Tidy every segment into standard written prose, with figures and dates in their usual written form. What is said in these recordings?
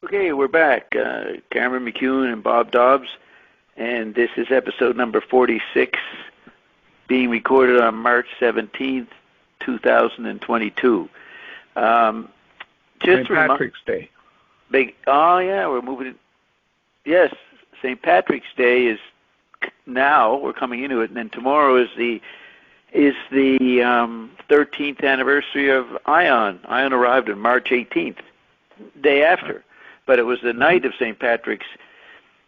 Okay, we're back. Cameron McEwen and Bob Dobbs, and this is episode number 46, being recorded on March 17th, 2022. St. Patrick's Day. We're moving it. Yes, St. Patrick's Day is now. We're coming into it, and then tomorrow is the 13th anniversary of Ion. Ion arrived on March 18th, day after. But it was the night of St. Patrick's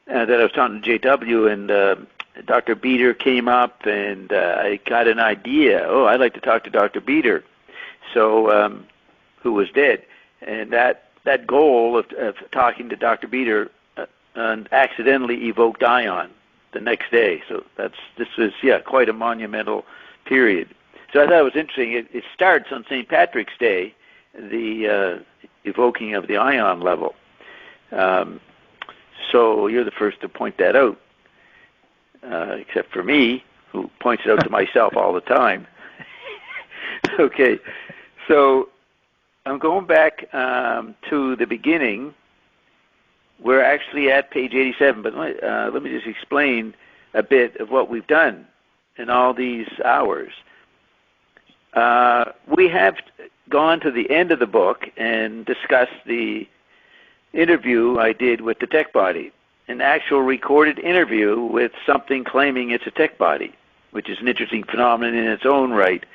that I was talking to JW, and Dr. Beater came up, and I got an idea. Oh, I'd like to talk to Dr. Beater, so who was dead. And that goal of talking to Dr. Beater accidentally evoked Ion the next day. So this was quite a monumental period. So I thought it was interesting. It starts on St. Patrick's Day, the evoking of the Ion level. So you're the first to point that out, except for me, who points it out to myself all the time. Okay, so I'm going back to the beginning. We're actually at page 87, but let me just explain a bit of what we've done in all these hours. We have gone to the end of the book and discussed the interview I did with the tech body, an actual recorded interview with something claiming it's a tech body, which is an interesting phenomenon in its own right.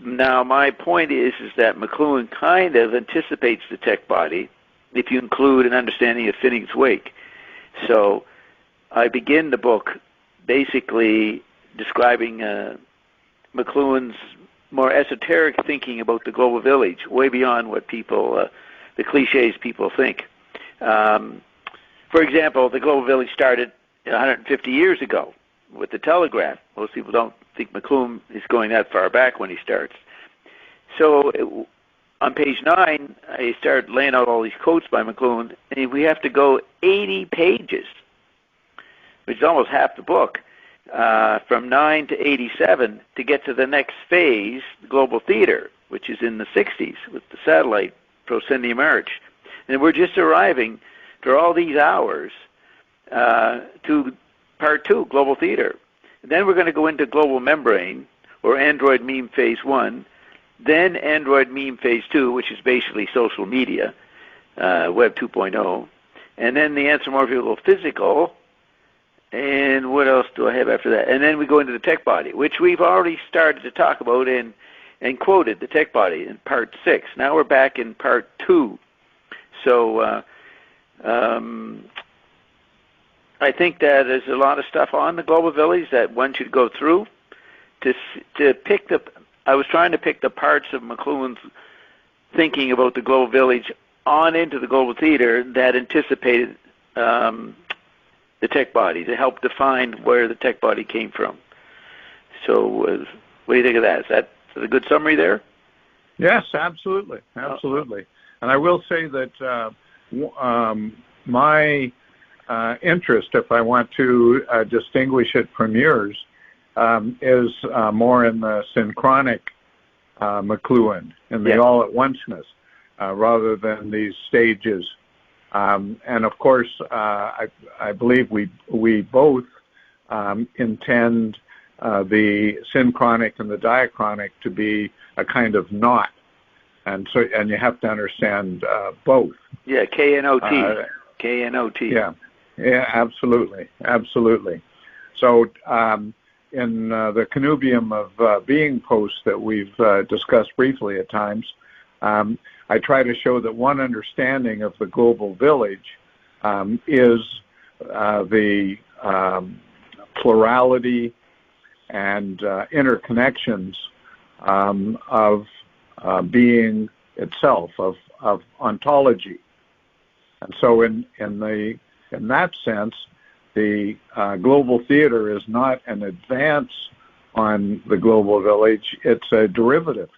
Now, my point is that McLuhan kind of anticipates the tech body if you include an understanding of Finneg's Wake. So I begin the book basically describing McLuhan's more esoteric thinking about the global village, way beyond what people, the cliches people think. For example, the global village started 150 years ago with the telegraph. Most people don't think McLuhan is going that far back when he starts. So on page 9, I started laying out all these quotes by McLuhan, and we have to go 80 pages, which is almost half the book, from 9 to 87 to get to the next phase, the global theater, which is in the 60s with the satellite proscenium arch. And we're just arriving, for all these hours, to part 2, global theater. And then we're going to go into global membrane, or Android meme phase 1, then Android meme phase 2, which is basically social media, Web 2.0, and then the anthropomorphical physical, and what else do I have after that? And then we go into the tech body, which we've already started to talk about and quoted the tech body in part 6. Now we're back in part 2. So I think that there's a lot of stuff on the global village that one should go through to pick the. I was trying to pick the parts of McLuhan's thinking about the global village on into the global theater that anticipated the tech body, to help define where the tech body came from. So what do you think of that? Is that a good summary there? Yes, absolutely. Absolutely. And I will say that my interest, if I want to distinguish it from yours, is more in the synchronic McLuhan, in the all-at-onceness, rather than these stages. And of course, I believe we both intend the synchronic and the diachronic to be a kind of knot, and you have to understand both. Yeah, K-N-O-T. K-N-O-T. Yeah, absolutely. So in the connubium of being posts that we've discussed briefly at times, I try to show that one understanding of the global village is the plurality and interconnections of being itself, of ontology. And so in that sense, the global theater is not an advance on the global village, it's a derivative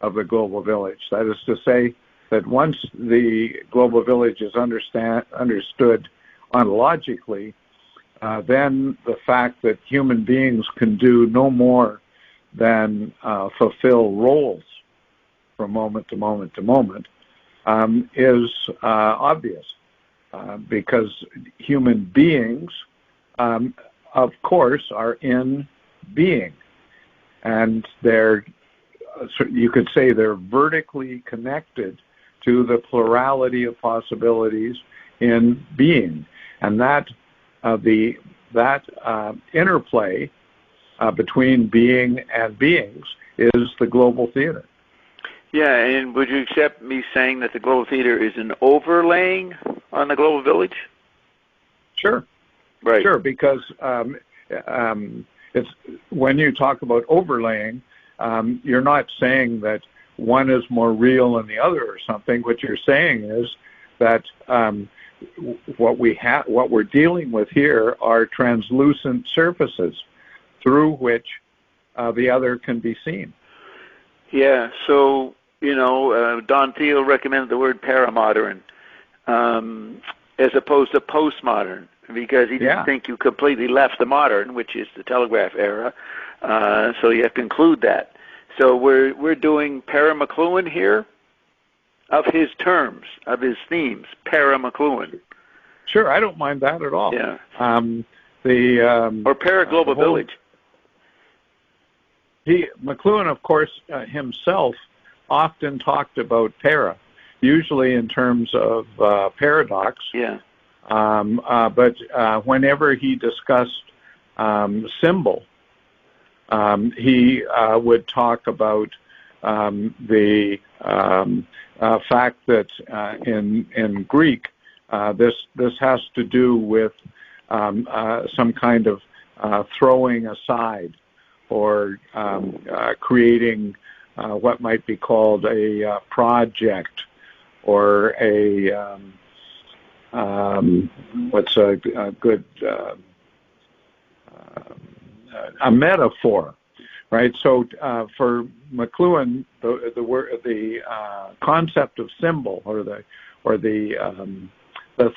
of the global village. That is to say that once the global village is understood ontologically, then the fact that human beings can do no more than fulfill roles from moment to moment to moment is obvious because human beings, of course, are in being, and you could say they're vertically connected to the plurality of possibilities in being, and that interplay between being and beings is the global theater. Yeah, and would you accept me saying that the global theater is an overlaying on the global village? Sure. Right. Sure, because it's when you talk about overlaying, you're not saying that one is more real than the other or something. What you're saying is that what we're dealing with here are translucent surfaces through which the other can be seen. Yeah, so, Don Thiel recommended the word paramodern as opposed to postmodern, because he didn't think you completely left the modern, which is the telegraph era, so you have to include that. So we're doing McLuhan here of his terms, of his themes, McLuhan. Sure, I don't mind that at all. Yeah. Or global village. McLuhan, of course, himself often talked about usually in terms of paradox. Yeah. But whenever he discussed symbol, he would talk about the fact that in Greek, this has to do with some kind of throwing aside, or creating what might be called a project, or what's a good a metaphor, right? So for McLuhan, the concept of symbol, or the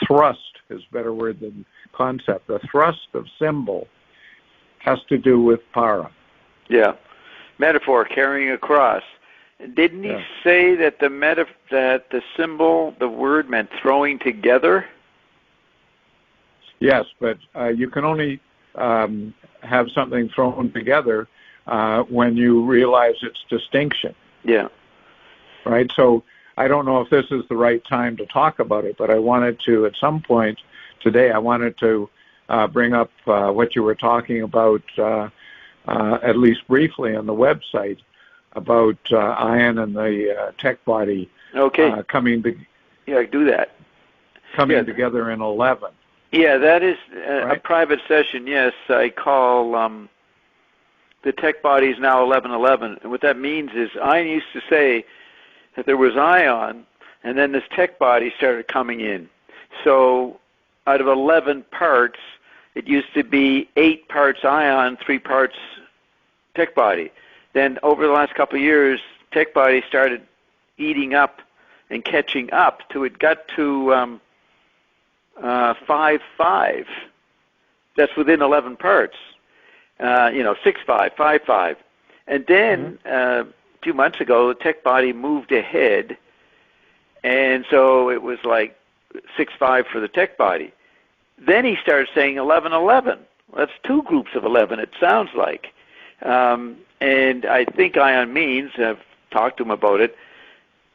thrust is a better word than concept. The thrust of symbol has to do with para. Yeah, metaphor carrying across. Didn't he say that the symbol, the word, meant throwing together? Yes, but you can only have something thrown together when you realize its distinction. Yeah. Right. So I don't know if this is the right time to talk about it, but I wanted to, at some point today, bring up what you were talking about, at least briefly on the website, about ion and the tech body coming to do that. Coming together in 11. Yeah, that is right? A private session. Yes, I call the tech body is now 1111, and what that means is ion used to say that there was ion, and then this tech body started coming in. So out of 11 parts, it used to be 8 parts ion, 3 parts tech body. Then over the last couple of years, tech body started eating up and catching up till it got to 5-5. That's within 11 parts. 6-5, 5-5. And then 2 months ago, the tech body moved ahead, and so it was like 6-5 for the tech body. Then he started saying 11-11. That's 2 groups of 11, it sounds like. And I think ion means, I've talked to him about it,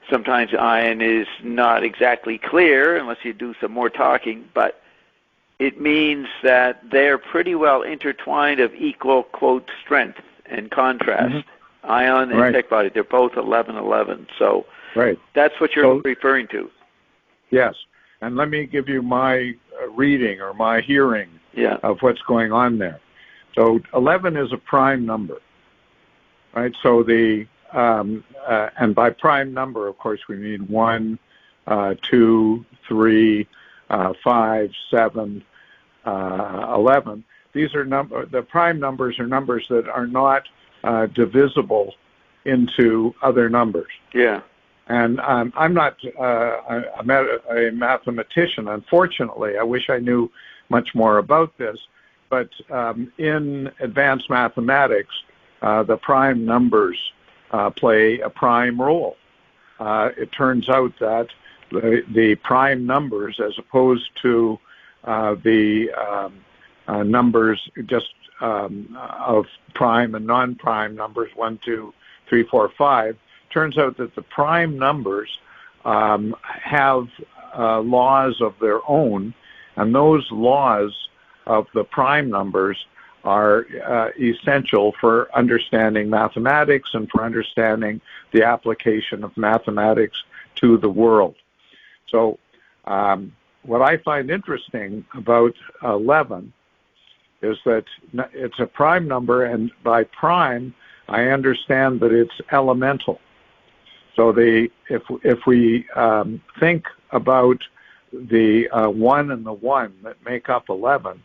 sometimes ion is not exactly clear unless you do some more talking, but it means that they're pretty well intertwined of equal, quote, strength and contrast. Ion and tech body, they're both 11-11. So that's what you're referring to. Yes. And let me give you my reading or my hearing of what's going on there. So 11 is a prime number, right? So and by prime number, of course, we mean 1, 2, 3, 5, 7, 11. These are the prime numbers are numbers that are not divisible into other numbers. Yeah. And I'm not a mathematician, unfortunately. I wish I knew much more about this. But in advanced mathematics, the prime numbers play a prime role. It turns out that the prime numbers as opposed to the numbers just of prime and non-prime numbers, 1, 2, 3, 4, 5, turns out that the prime numbers have laws of their own, and those laws of the prime numbers are essential for understanding mathematics and for understanding the application of mathematics to the world. So what I find interesting about 11 is that it's a prime number, and by prime, I understand that it's elemental. So if we think about the 1 and the 1 that make up 11,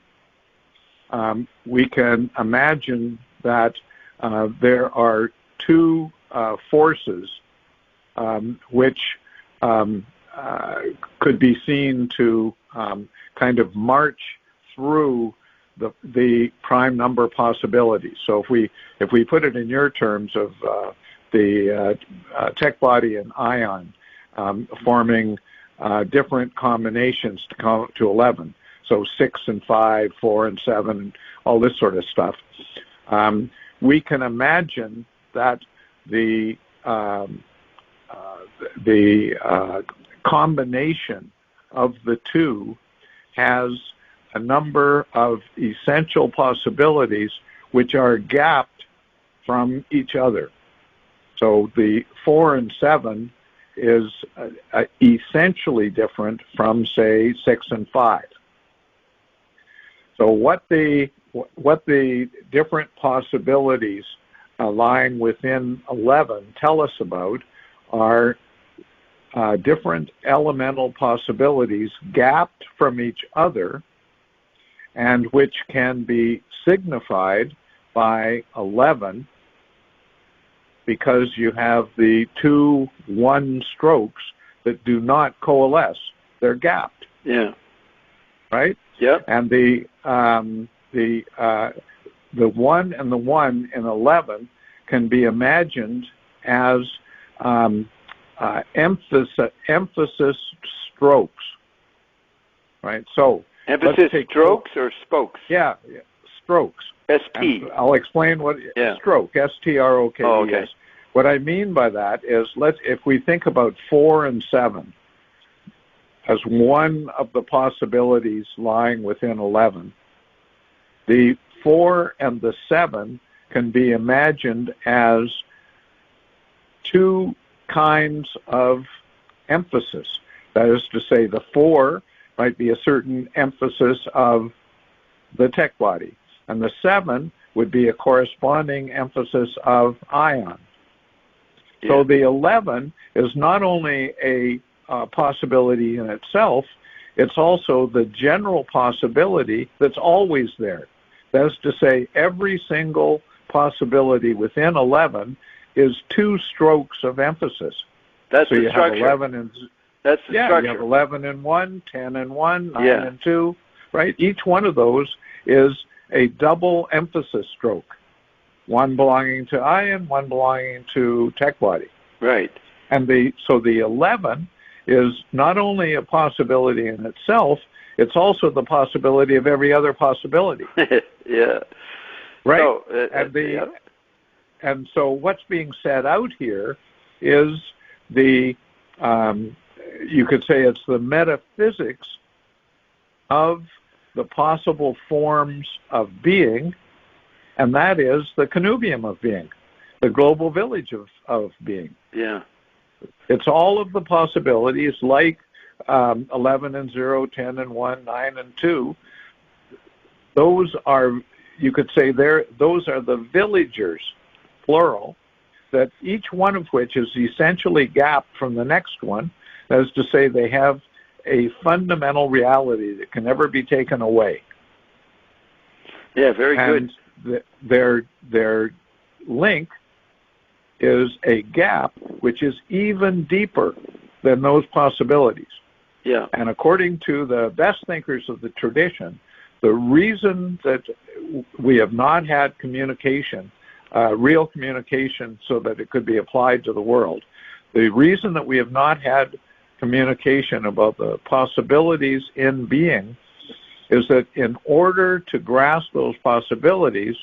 we can imagine that there are two forces which could be seen to kind of march through the prime number possibilities. So if we put it in your terms of the tech body and ion forming different combinations to come to 11, so 6 and 5, 4 and 7, all this sort of stuff, we can imagine that the combination of the two has a number of essential possibilities which are gapped from each other. So the 4 and 7 is essentially different from, say, 6 and 5. So what the different possibilities lying within 11 tell us about are different elemental possibilities gapped from each other, and which can be signified by 11 because you have the two 1 strokes that do not coalesce. They're gapped. Yeah. Right? Yep. And the 1 and the 1 in 11 can be imagined as emphasis strokes. Right? So emphasis strokes or spokes? Yeah, strokes. S-T. I'll explain what stroke, S-T-R-O-K-E-S. Oh, okay. What I mean by that is, if we think about 4 and 7 as one of the possibilities lying within 11, the 4 and the 7 can be imagined as two kinds of emphasis. That is to say, the 4 might be a certain emphasis of the tech body, and the 7 would be a corresponding emphasis of ion. Yeah. So the 11 is not only a possibility in itself, it's also the general possibility that's always there. That is to say, every single possibility within 11 is two strokes of emphasis. That's so the you structure. Have 11 and that's the structure. You have 11 and 1, 10 and 1, 9 and 2, right? Each one of those is a double emphasis stroke, one belonging to ion, one belonging to tech body. Right. And so the 11 is not only a possibility in itself, it's also the possibility of every other possibility. Yeah. Right. So, and so what's being set out here is you could say it's the metaphysics of the possible forms of being, and that is the connubium of being, the global village of being. Yeah. It's all of the possibilities, like 11 and 0, 10 and 1, 9 and 2. Those are, you could say, those are the villagers, plural, that each one of which is essentially gapped from the next one. That is to say, they have a fundamental reality that can never be taken away. Yeah, very good. And their link is a gap which is even deeper than those possibilities. Yeah. And according to the best thinkers of the tradition, the reason that we have not had communication, real communication so that it could be applied to the world, the reason that we have not had communication about the possibilities in being is that in order to grasp those possibilities,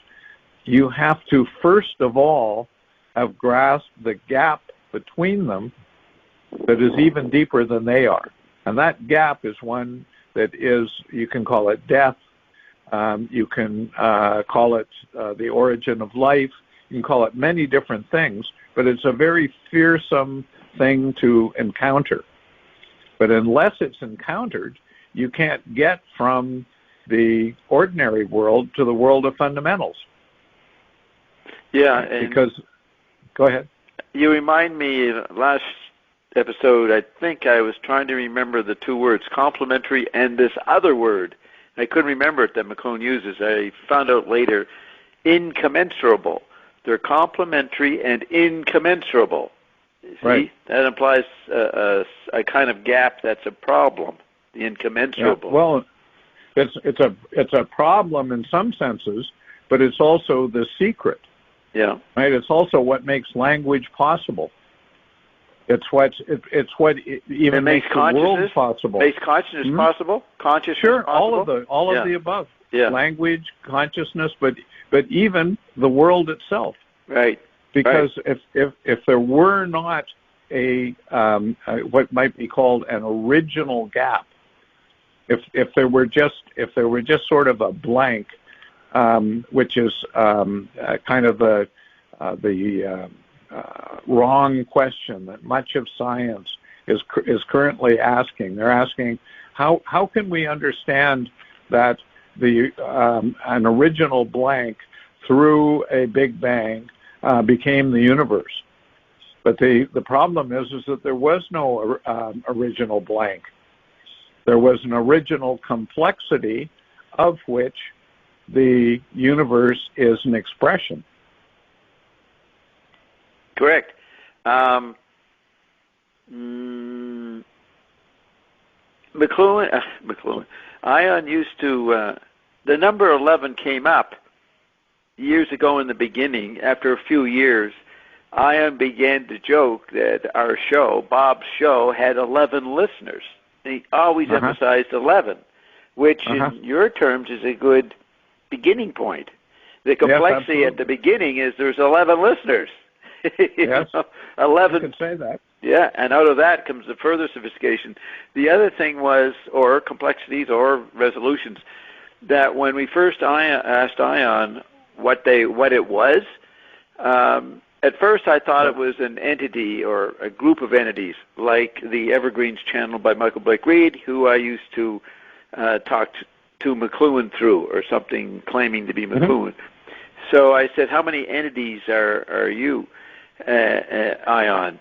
you have to first of all have grasped the gap between them that is even deeper than they are. And that gap is one that is, you can call it death, you can call it the origin of life, you can call it many different things, but it's a very fearsome thing to encounter. But unless it's encountered, you can't get from the ordinary world to the world of fundamentals. Yeah. And because, go ahead. You remind me, last episode, I think I was trying to remember the two words, complementary and this other word. I couldn't remember it that McLuhan uses. I found out later, incommensurable. They're complementary and incommensurable. See, right. That implies a kind of gap that's a problem, the incommensurable. Yeah. Well, it's a problem in some senses, but it's also the secret. Yeah. Right. It's also what makes language possible. It's what even makes the world possible. Makes consciousness possible. Consciousness. Sure. Possible? All of the above. Yeah. Language, consciousness, but even the world itself. Right. Because if there were not a what might be called an original gap, if there were just sort of a blank, which is kind of the wrong question that much of science is currently asking. They're asking how can we understand that an original blank through a Big Bang became the universe. But the problem is that there was no original blank. There was an original complexity of which the universe is an expression. Correct. McLuhan, Ion used to, the number 11 came up years ago in the beginning. After a few years, Ion began to joke that our show, Bob's show, had 11 listeners. He always emphasized 11, which in your terms is a good beginning point. The complexity at the beginning is there's 11 listeners. Yes, 11. You can say that. Yeah, and out of that comes the further sophistication. The other thing was, or complexities or resolutions, that when we first asked Ion what it was, at first I thought it was an entity or a group of entities, like the Evergreens channel by Michael Blake Reed, who I used to talk to McLuhan through, or something claiming to be McLuhan. So I said, how many entities are you, Ion?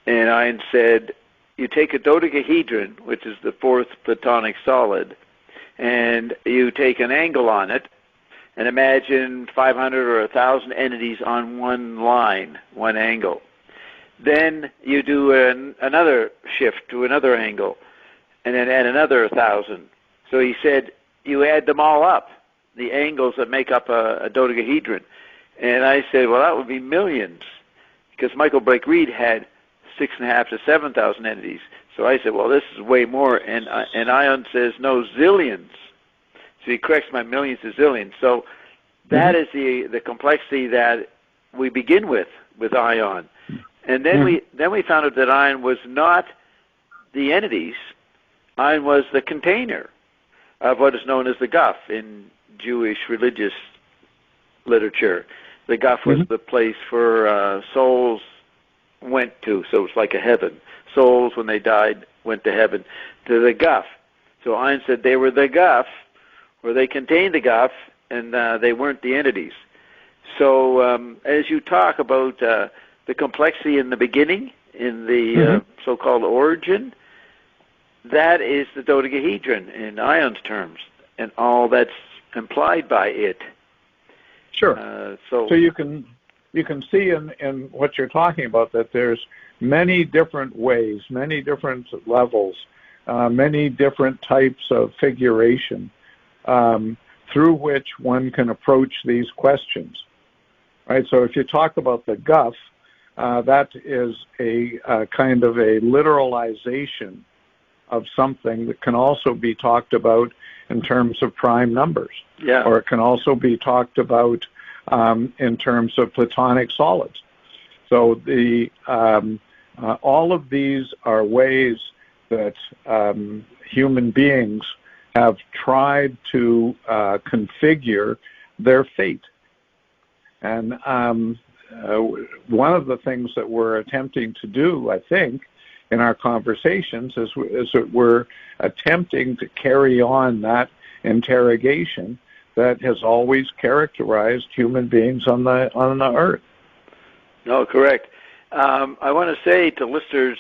And Ion said, you take a dodecahedron, which is the fourth platonic solid, and you take an angle on it, and imagine 500 or 1,000 entities on one line, one angle. Then you do another shift to another angle, and then add another 1,000. So he said, you add them all up, the angles that make up a dodecahedron. And I said, well, that would be millions, because Michael Blake Reed had 6,500 to 7,000 entities. So I said, well, this is way more. And Ion says, no, zillions. So he corrects my millions to zillions. So that is the complexity that we begin with Ion. And then we found out that Ion was not the entities. Ion was the container of what is known as the Guff in Jewish religious literature. The Guff was the place for souls went to, so it's like a heaven. Souls, when they died, went to heaven, to the Guff. So Ion said they were the Guff, or they contained the Guff, and they weren't the entities. So as you talk about the complexity in the beginning, in the so-called origin, that is the dodecahedron in Ion's terms, and all that's implied by it. Sure. So you can see in what you're talking about that there's many different ways, many different levels, many different types of figuration through which one can approach these questions. Right. So if you talk about the Guff, that is a kind of a literalization of something that can also be talked about in terms of prime numbers. Yeah. Or it can also be talked about in terms of Platonic solids. So all of these are ways that human beings have tried to configure their fate. And one of the things that we're attempting to do, I think, in our conversations is that we're attempting to carry on that interrogation that has always characterized human beings on the earth. No, correct. I want to say to listeners,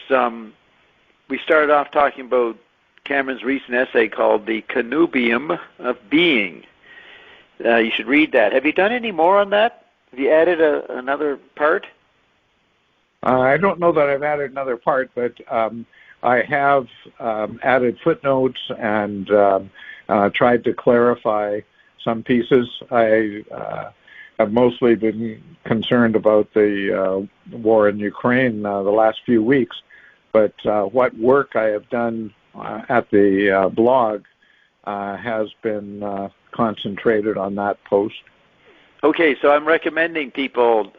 we started off talking about Cameron's recent essay called The Connubium of Being. You should read that. Have you done any more on that? Have you added another part? I don't know that I've added another part, but I have added footnotes and tried to clarify some pieces. I have mostly been concerned about the war in Ukraine the last few weeks, but what work I have done at the blog has been concentrated on that post. Okay, so I'm recommending people,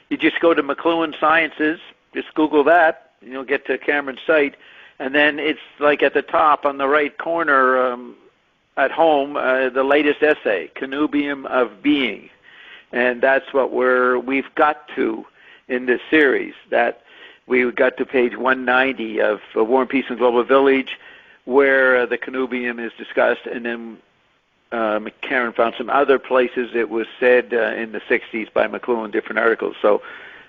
you just go to McLuhan Sciences, just Google that, and you'll get to Cameron's site, and then it's like at the top on the right corner at home, the latest essay, Connubium of Being. And that's what we've got to in this series, that we got to page 190 of War and Peace in Global Village, where the connubium is discussed, and then Karen found some other places it was said in the 60s by McLuhan, different articles. So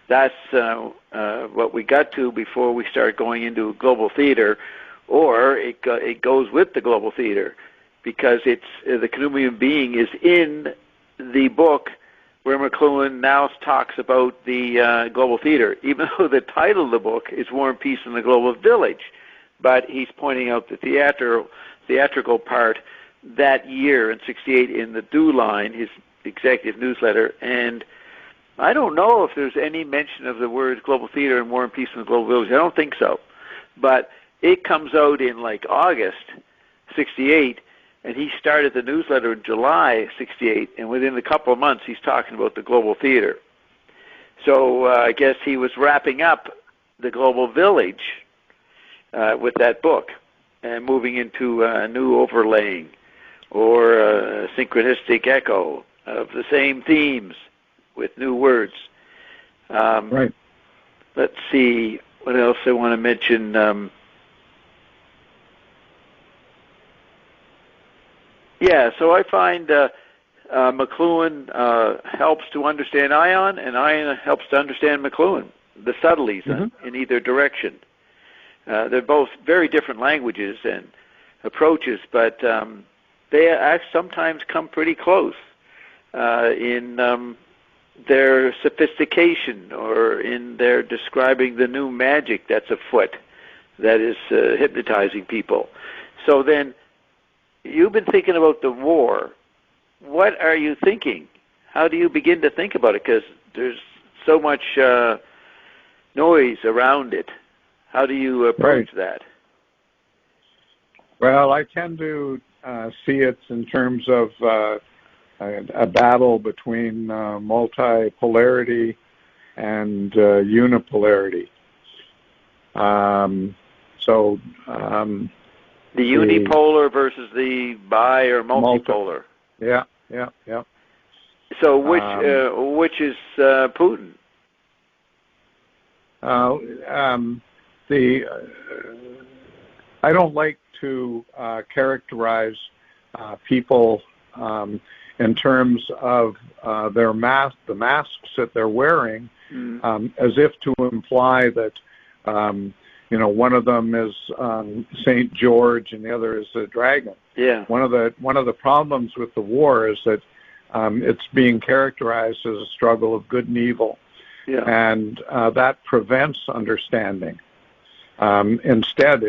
that's what we got to before we start going into global theater, or it goes with the global theater, because it's the connubium being is in the book where McLuhan now talks about the global theater, even though the title of the book is War and Peace in the Global Village. But he's pointing out the theatrical part that year in 68 in the Do Line, his executive newsletter. And I don't know if there's any mention of the words global theater and War and Peace in the Global Village. I don't think so. But it comes out in like August 68, and he started the newsletter in July 68, and within a couple of months he's talking about the global theater. So I guess he was wrapping up the global village with that book and moving into a new overlaying or a synchronistic echo of the same themes with new words. Right. Let's see what else I want to mention. Yeah, so I find McLuhan helps to understand Ion, and Ion helps to understand McLuhan, the subtleties in either direction. They're both very different languages and approaches, but they sometimes come pretty close in their sophistication or in their describing the new magic that's afoot that is hypnotizing people. So then, you've been thinking about the war. What are you thinking? How do you begin to think about it? Because there's so much noise around it. How do you approach that? Well, I tend to see it in terms of a battle between multipolarity and unipolarity. The unipolar versus the bi or multipolar. Yeah. So which is Putin? I don't like to characterize people in terms of the masks that they're wearing, as if to imply that one of them is St. George and the other is the dragon. Yeah. One of the problems with the war is that it's being characterized as a struggle of good and evil, and that prevents understanding. Instead,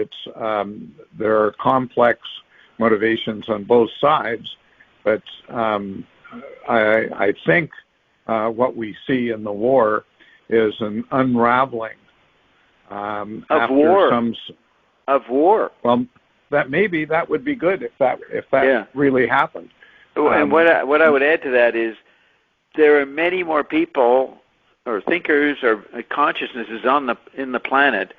there are complex motivations on both sides, but I think what we see in the war is an unraveling of after war. some Of war. Well, that would be good if that really happened. And what I would add to that is there are many more people or thinkers or consciousnesses in the planet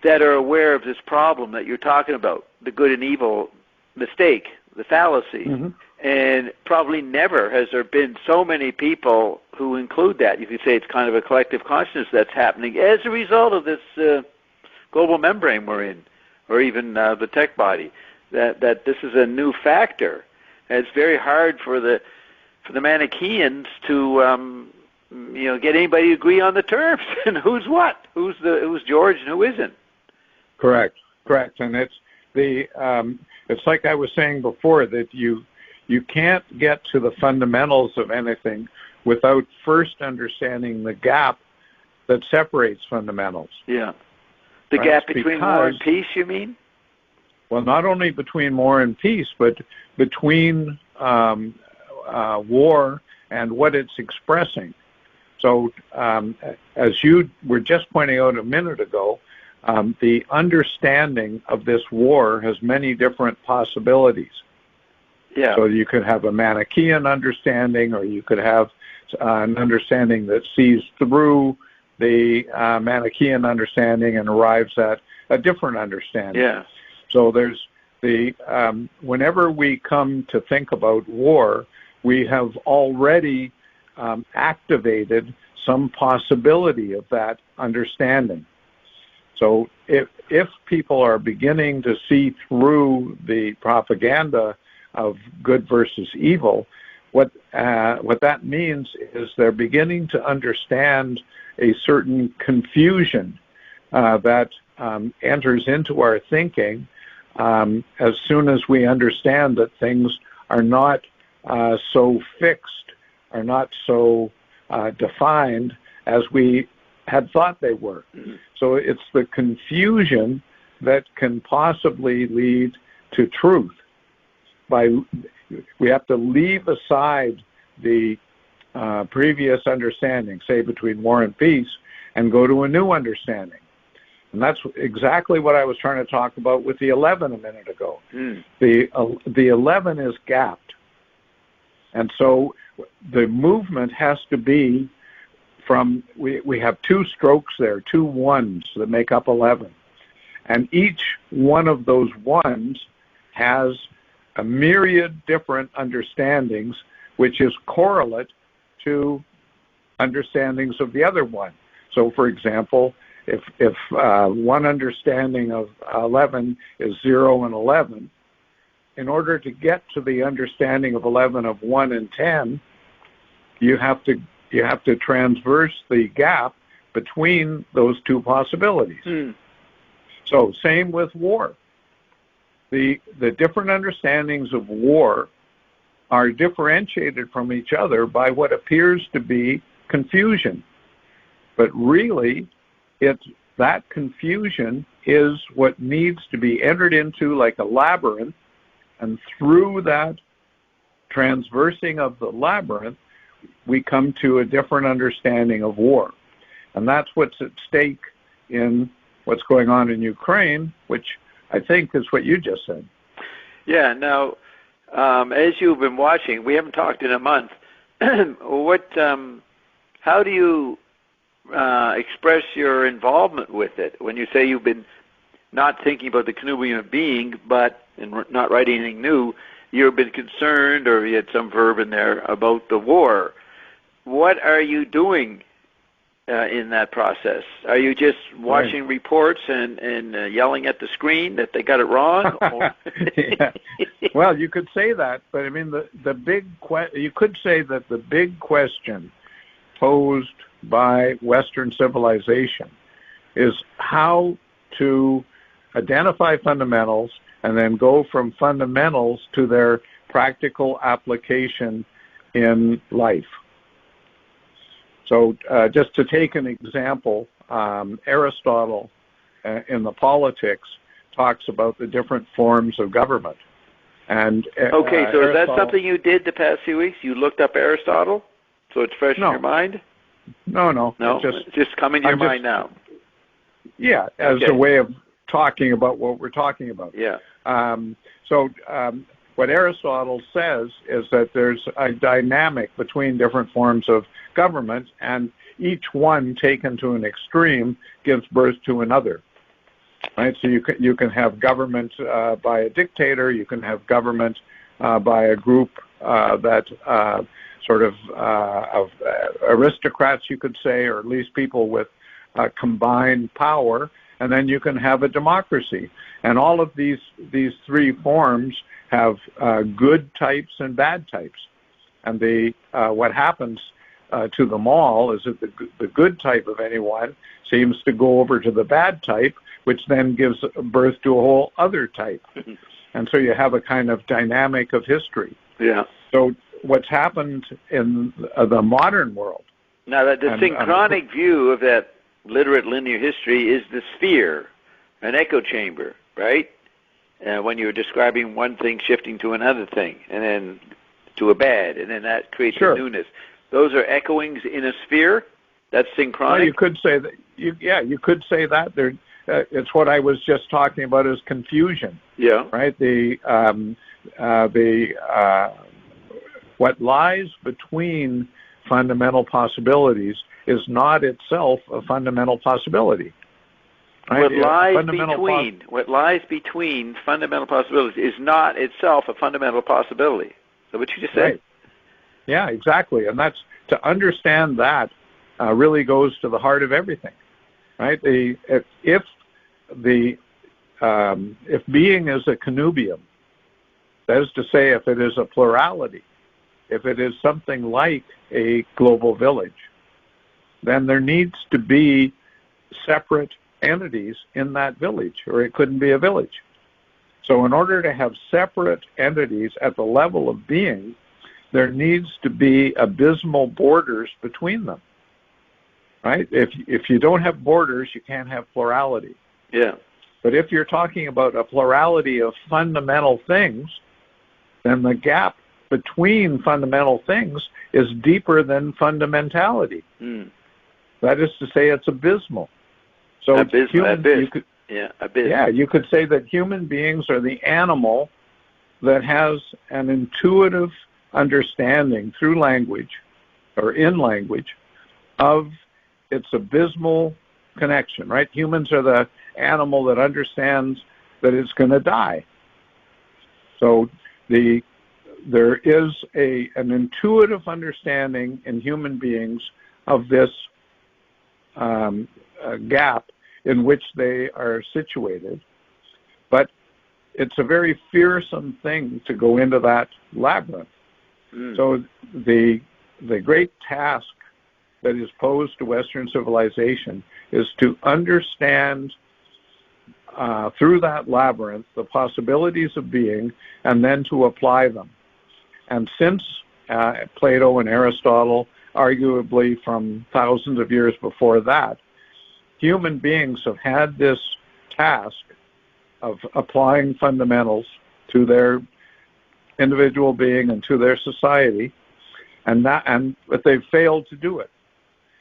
that are aware of this problem that you're talking about, the good and evil mistake, the fallacy. Mm-hmm. And probably never has there been so many people who include that. You could say it's kind of a collective consciousness that's happening as a result of this global membrane we're in, or even the tech body, that this is a new factor. And it's very hard for the Manichaeans to get anybody to agree on the terms and who's what, who's George and who isn't. Correct, and it's like I was saying before, that you can't get to the fundamentals of anything without first understanding the gap that separates fundamentals. Yeah. The gap between war and peace, you mean? Well, not only between war and peace, but between war and what it's expressing. So, as you were just pointing out a minute ago, the understanding of this war has many different possibilities. Yeah. So you could have a Manichaean understanding, or you could have an understanding that sees through the Manichaean understanding and arrives at a different understanding. Yeah. So there's whenever we come to think about war, we have already activated some possibility of that understanding. So if people are beginning to see through the propaganda of good versus evil, what that means is they're beginning to understand a certain confusion that enters into our thinking as soon as we understand that things are not so fixed, are not so defined as we had thought they were. Mm-hmm. So it's the confusion that can possibly lead to truth. We have to leave aside the previous understanding, say between war and peace, and go to a new understanding. And that's exactly what I was trying to talk about with the 11 a minute ago. Mm. The 11 is gapped. And so the movement has to be from, we have two strokes there, two ones that make up 11. And each one of those ones has a myriad different understandings, which is correlate to understandings of the other one. So, for example, if one understanding of 11 is 0 and 11, in order to get to the understanding of 11 of 1 and 10, you have to transverse the gap between those two possibilities. Mm. So, same with war. The different understandings of war are differentiated from each other by what appears to be confusion. But really, that confusion is what needs to be entered into like a labyrinth, and through that transversing of the labyrinth, we come to a different understanding of war. And that's what's at stake in what's going on in Ukraine, which I think is what you just said. Yeah. Now, as you've been watching, we haven't talked in a month. How do you express your involvement with it when you say you've been not thinking about the Canubian being, but not writing anything new? You've been concerned, or you had some verb in there, about the war. What are you doing in that process? Are you just watching reports and yelling at the screen that they got it wrong? Yeah. Well, you could say that, but I mean, you could say that the big question posed by Western civilization is how to identify fundamentals and then go from fundamentals to their practical application in life. So just to take an example, Aristotle in the Politics talks about the different forms of government. And okay, so is that something you did the past few weeks? You looked up Aristotle, so it's fresh in your mind? No. No, it's just coming to your mind now. Yeah, as Okay. a way of talking about what we're talking about. Yeah. What Aristotle says is that there's a dynamic between different forms of government, and each one taken to an extreme gives birth to another. Right? So you can have government by a dictator. You can have government by a group that of aristocrats, you could say, or at least people with combined power. And then you can have a democracy. And all of these three forms have good types and bad types. And what happens to them all is that the good type of anyone seems to go over to the bad type, which then gives birth to a whole other type. And so you have a kind of dynamic of history. Yeah. So what's happened in the modern world. Now, the synchronic view of that literate linear history is the sphere, an echo chamber, right? When you're describing one thing shifting to another thing, and then to a bad, and then that creates a newness. Those are echoings in a sphere? That's synchronic? Well, you could say that. You could say that. It's what I was just talking about as confusion. Yeah. Right? What lies between fundamental possibilities is not itself a fundamental possibility. Right? What lies between fundamental possibilities is not itself a fundamental possibility. Is that what you just said? Right. Yeah, exactly. And that's, to understand that really goes to the heart of everything. Right? If being is a connubium, that is to say, if it is a plurality, if it is something like a global village, then there needs to be separate entities in that village, or it couldn't be a village. So in order to have separate entities at the level of being, there needs to be abysmal borders between them. Right? If you don't have borders, you can't have plurality. Yeah. But if you're talking about a plurality of fundamental things, then the gap between fundamental things is deeper than fundamentality. That is to say, it's abysmal. So abyss. You could say that human beings are the animal that has an intuitive understanding through language, or in language, of its abysmal connection, right? Humans are the animal that understands that it's going to die. So there is an intuitive understanding in human beings of this gap in which they are situated. But it's a very fearsome thing to go into that labyrinth. So the great task that is posed to Western civilization is to understand through that labyrinth the possibilities of being, and then to apply them. And since Plato and Aristotle, arguably from thousands of years before that, human beings have had this task of applying fundamentals to their individual being and to their society, but they've failed to do it.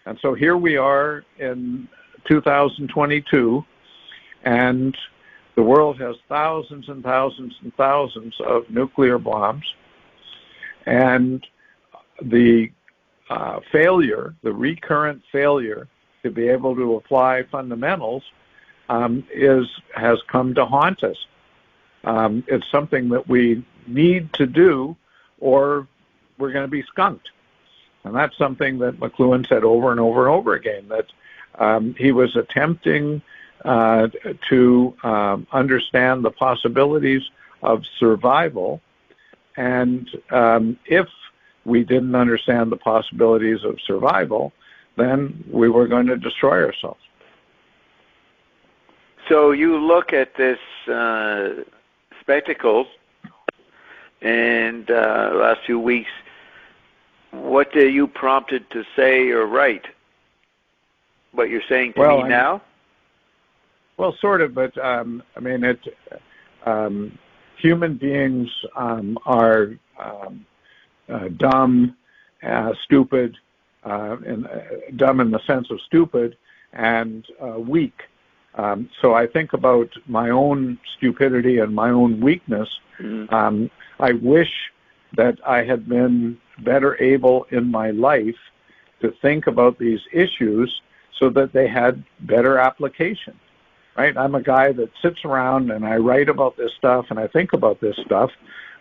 And so here we are in 2022, and the world has thousands and thousands and thousands of nuclear bombs, and the recurrent failure to be able to apply fundamentals has come to haunt us. It's something that we need to do, or we're going to be skunked. And that's something that McLuhan said over and over and over again, that he was attempting to understand the possibilities of survival. And if we didn't understand the possibilities of survival, then we were going to destroy ourselves. So you look at this spectacle, and last few weeks, what are you prompted to say or write? What you're saying to me now? Well, sort of, but human beings are dumb, stupid, and dumb in the sense of stupid, and weak. So I think about my own stupidity and my own weakness. I wish that I had been better able in my life to think about these issues so that they had better application, right? I'm a guy that sits around and I write about this stuff and I think about this stuff,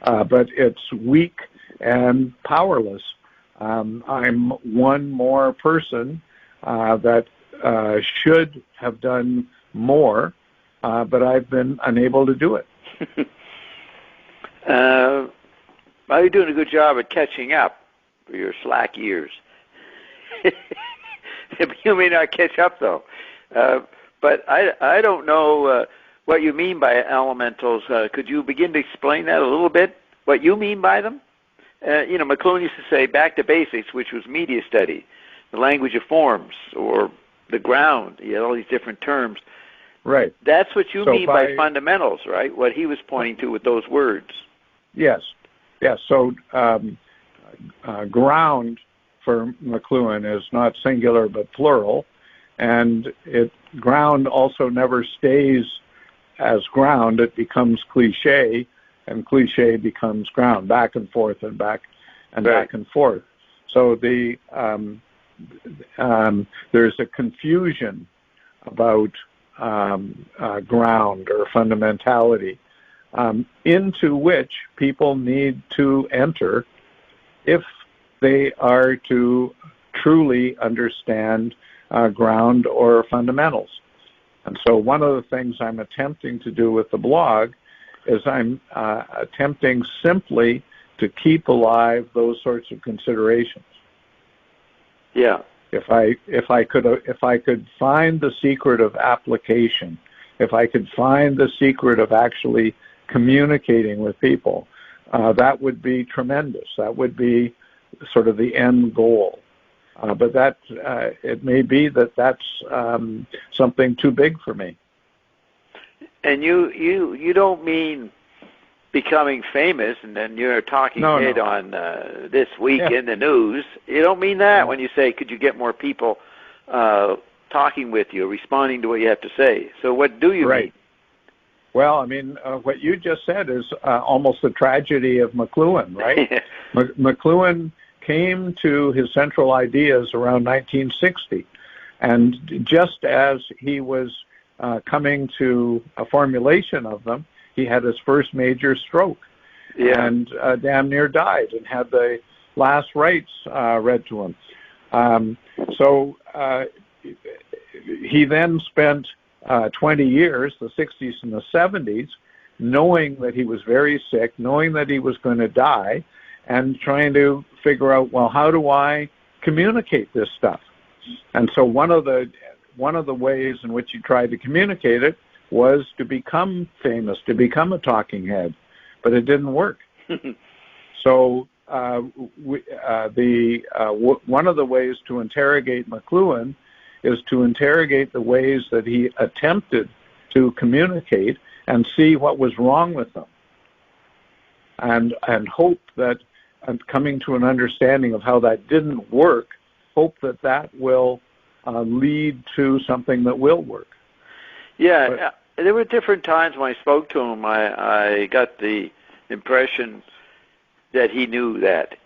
but it's weak and powerless. I'm one more person that should have done more, but I've been unable to do it. Well, you're doing a good job at catching up for your slack years. You may not catch up, though. But I don't know what you mean by elementals. Could you begin to explain that a little bit, what you mean by them? McLuhan used to say back to basics, which was media study, the language of forms, or the ground. He had all these different terms. Right. That's what you mean by fundamentals, right? What he was pointing to with those words. Yes. Yes. So ground for McLuhan is not singular but plural, and ground also never stays as ground. It becomes cliche, and cliche becomes ground, back and forth and back and right. Back and forth. So there's a confusion about ground or fundamentality into which people need to enter if they are to truly understand ground or fundamentals. And so one of the things I'm attempting to do with the blog is I'm attempting simply to keep alive those sorts of considerations. Yeah. If I could find the secret of application, if I could find the secret of actually communicating with people, that would be tremendous. That would be sort of the end goal. But that it may be that that's something too big for me. And you don't mean becoming famous and then you're a talking head on This Week in the News. You don't mean that when you say, could you get more people talking with you, responding to what you have to say? So what do you mean? Well, I mean, what you just said is almost the tragedy of McLuhan, right? McLuhan came to his central ideas around 1960. And just as he was coming to a formulation of them, he had his first major stroke and damn near died and had the last rites read to him. So he then spent 20 years, the 60s and the 70s, knowing that he was very sick, knowing that he was going to die, and trying to figure out, well, how do I communicate this stuff? And so one of the ways in which he tried to communicate it was to become famous, to become a talking head, but it didn't work. So one of the ways to interrogate McLuhan is to interrogate the ways that he attempted to communicate and see what was wrong with them, and hope that, and coming to an understanding of how that didn't work, hope that will lead to something that will work. Yeah, there were different times when I spoke to him, I got the impression that he knew that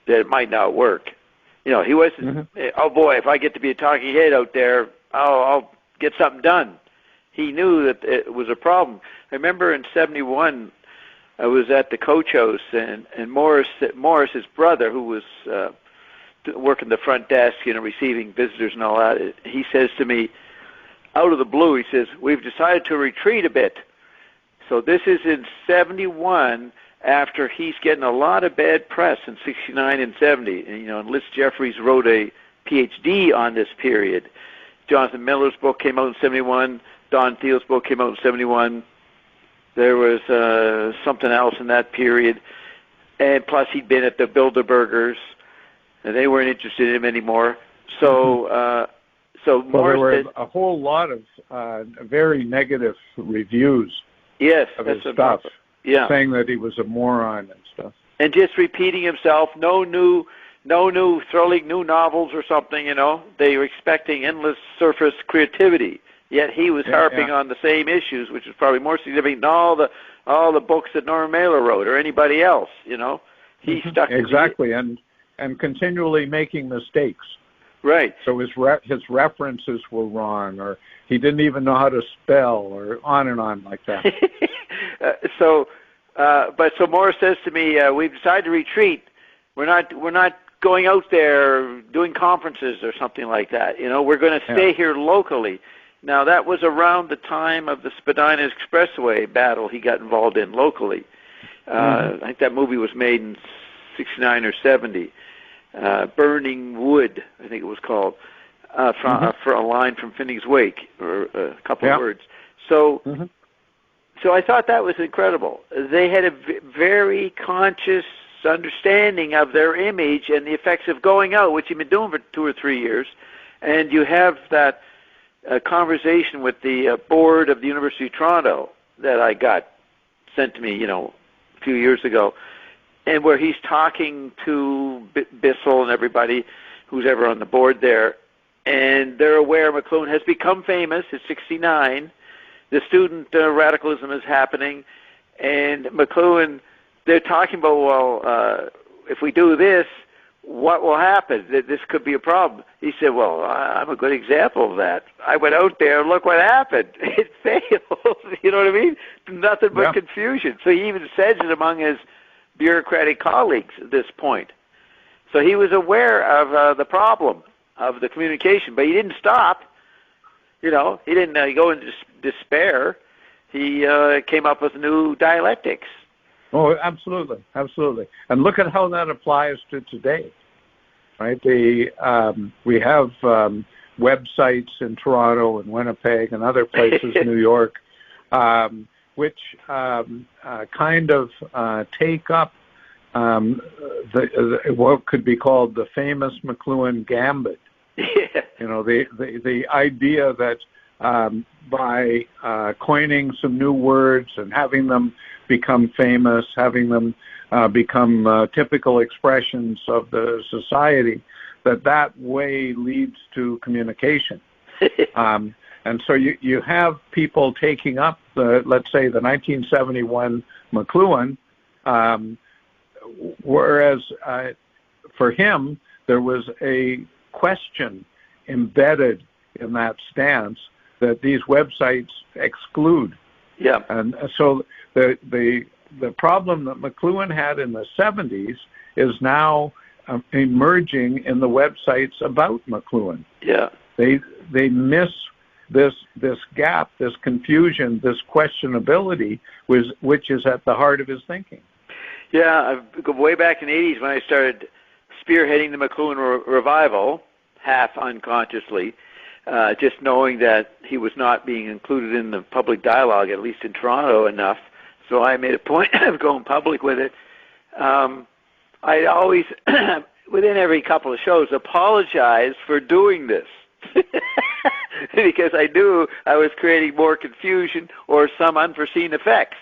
it might not work. He wasn't, oh boy, if I get to be a talking head out there, I'll get something done. He knew that it was a problem. I remember in 71, I was at the coach house, and Morris, his brother, who was working the front desk, receiving visitors and all that, he says to me, out of the blue, he says, we've decided to retreat a bit. So this is in 71, after he's getting a lot of bad press in 69 and 70. And Liz Jeffries wrote a PhD on this period. Jonathan Miller's book came out in 71. Don Thiel's book came out in 71. There was something else in that period. And plus he'd been at the Bilderbergers, and they weren't interested in him anymore. So there were a whole lot of very negative reviews of his stuff, saying that he was a moron and stuff. And just repeating himself, no new no new thrilling new novels or something, They were expecting endless surface creativity. Yet he was harping on the same issues, which is probably more significant than all the books that Norman Mailer wrote or anybody else, He stuck exactly, and continually making mistakes. Right. So his references were wrong, or he didn't even know how to spell, or on and on like that. But Morris says to me, we've decided to retreat. We're not going out there doing conferences or something like that. We're going to stay here locally. Now, that was around the time of the Spadina Expressway battle he got involved in locally. I think that movie was made in 69 or 70. Burning Wood, I think it was called, for a line from Finneg's Wake, or a couple of words. So I thought that was incredible. They had a very conscious understanding of their image and the effects of going out, which you've been doing for 2 or 3 years, and you have that conversation with the board of the University of Toronto that I got sent to me, a few years ago, and where he's talking to Bissell and everybody who's ever on the board there, and they're aware McLuhan has become famous at 69. The student radicalism is happening, and McLuhan, they're talking about, if we do this, what will happen? This could be a problem. He said, well, I'm a good example of that. I went out there, and look what happened. It failed. You know what I mean? Nothing but confusion. So he even says it among his bureaucratic colleagues at this point. So he was aware of the problem of the communication, but he didn't stop. He didn't go into despair. He came up with new dialectics. Oh, absolutely, absolutely. And look at how that applies to today, right? We have websites in Toronto and Winnipeg and other places, New York, which kind of take up what could be called the famous McLuhan gambit. The idea that by coining some new words and having them become famous, having them become typical expressions of the society, that way leads to communication. And so you have people taking up let's say the 1971 McLuhan, whereas for him there was a question embedded in that stance that these websites exclude. Yeah. And so the problem that McLuhan had in the 70s is now emerging in the websites about McLuhan. Yeah. They miss this gap, this confusion, this questionability, which is at the heart of his thinking. Yeah, way back in the 80s when I started spearheading the McLuhan revival, half unconsciously, just knowing that he was not being included in the public dialogue, at least in Toronto, enough. So I made a point of going public with it. I always, within every couple of shows, apologize for doing this. Because I knew I was creating more confusion or some unforeseen effects.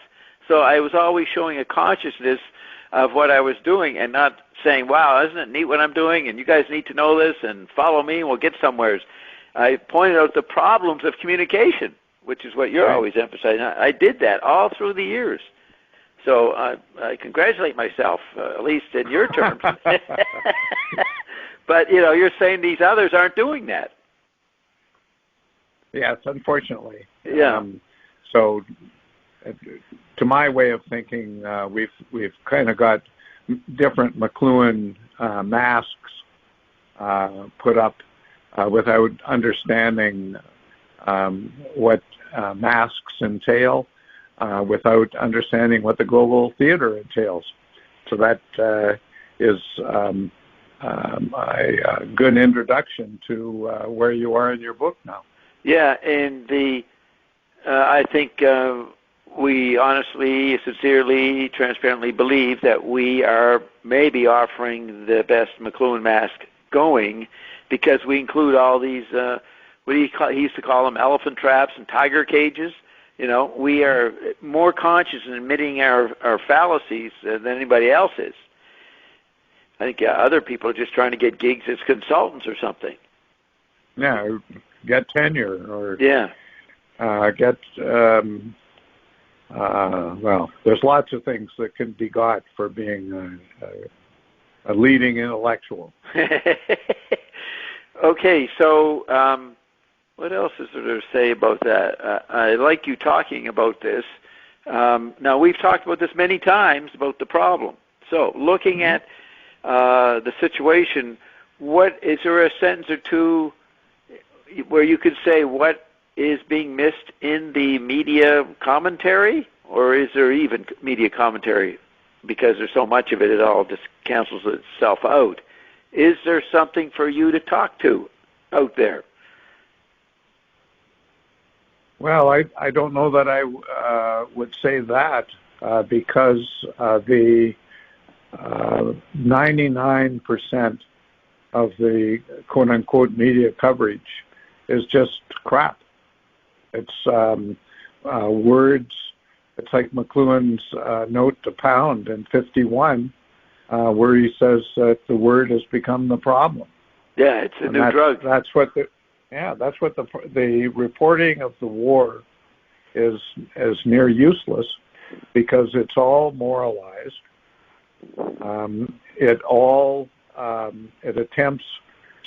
So I was always showing a consciousness of what I was doing and not saying, wow, isn't it neat what I'm doing, and you guys need to know this, and follow me and we'll get somewhere. I pointed out the problems of communication, which is what you're always emphasizing. I did that all through the years. So I congratulate myself, at least in your terms. But, you're saying these others aren't doing that. Yes, unfortunately. Yeah. So, to my way of thinking, we've kind of got different McLuhan masks put up without understanding what masks entail, without understanding what the global theater entails. So that is a good introduction to where you are in your book now. Yeah, and I think we honestly, sincerely, transparently believe that we are maybe offering the best McLuhan mask going, because we include all these, he used to call them elephant traps and tiger cages. We are more conscious in admitting our fallacies than anybody else is. I think other people are just trying to get gigs as consultants or something. Yeah, get tenure or yeah, get. Well, there's lots of things that can be got for being a leading intellectual. Okay, so what else is there to say about that? I like you talking about this. Now, we've talked about this many times, about the problem. So, looking at the situation, is there a sentence or two where you could say what is being missed in the media commentary? Or is there even media commentary? Because there's so much of it, it all just cancels itself out. Is there something for you to talk to out there? Well, I don't know that I would say that because the 99% of the quote-unquote media coverage is just crap. It's words. It's like McLuhan's note to Pound in 51, where he says that the word has become the problem. Yeah, it's a new drug. That's what the reporting of the war is near useless because it's all moralized. It attempts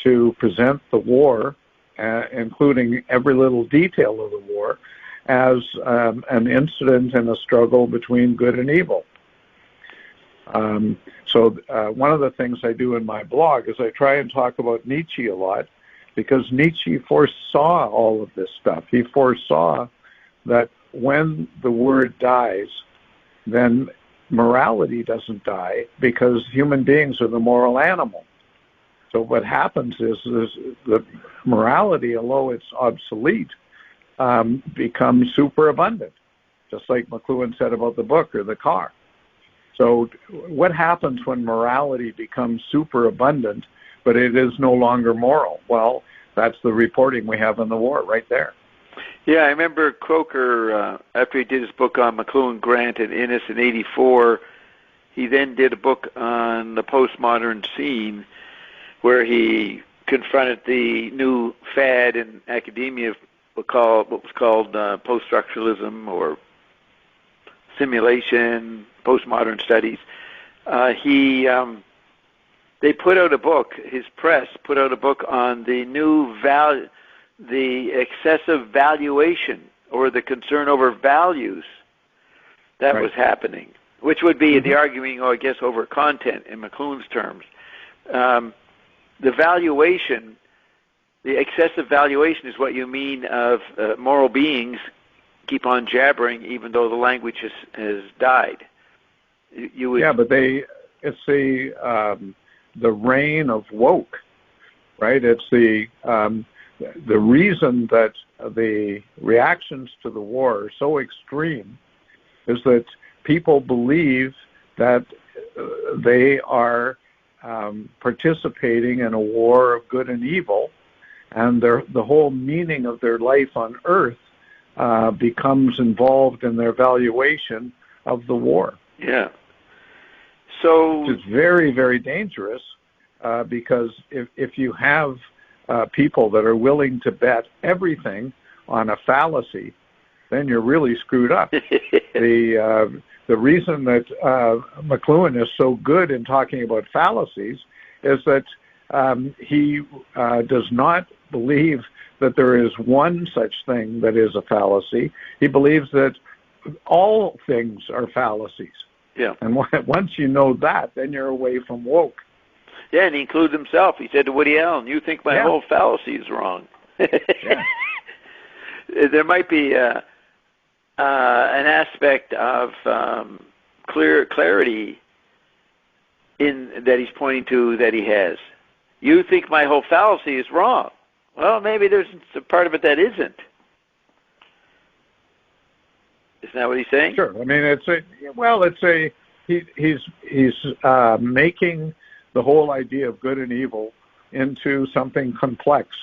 to present the war, including every little detail of the war, as an incident in a struggle between good and evil. So one of the things I do in my blog is I try and talk about Nietzsche a lot, because Nietzsche foresaw all of this stuff. He foresaw that when the word dies, then morality doesn't die, because human beings are the moral animal. So what happens is that morality, although it's obsolete, becomes superabundant, just like McLuhan said about the book or the car. So what happens when morality becomes superabundant, but it is no longer moral? Well, that's the reporting we have in the war right there. Yeah, I remember Croker, after he did his book on McLuhan, Grant, and Innes in 84, he then did a book on the postmodern scene where he confronted the new fad in academia, what was called post-structuralism or simulation, postmodern studies. They put out a book, his press put out a book on the new the excessive valuation or the concern over values that was happening, which would be the arguing, I guess, over content in McLuhan's terms. The valuation, the excessive valuation is what you mean of moral beings keep on jabbering even though the language has died. You would, but it's the reign of woke, right? It's the reason that the reactions to the war are so extreme is that people believe that they are participating in a war of good and evil, and the whole meaning of their life on Earth becomes involved in their valuation of the war. Yeah. So it's very, very dangerous because if you have people that are willing to bet everything on a fallacy, then you're really screwed up. The reason that McLuhan is so good in talking about fallacies is that he does not believe that there is one such thing that is a fallacy. He believes that all things are fallacies. Yeah. And once you know that, then you're away from woke. Yeah, and he includes himself. He said to Woody Allen, "You think my whole fallacy is wrong." Yeah. There might be an aspect of clarity in that he's pointing to that he has. You think my whole fallacy is wrong. Well, maybe there's a part of it that isn't. Isn't that what he's saying? Sure. I mean, he's making the whole idea of good and evil into something complex.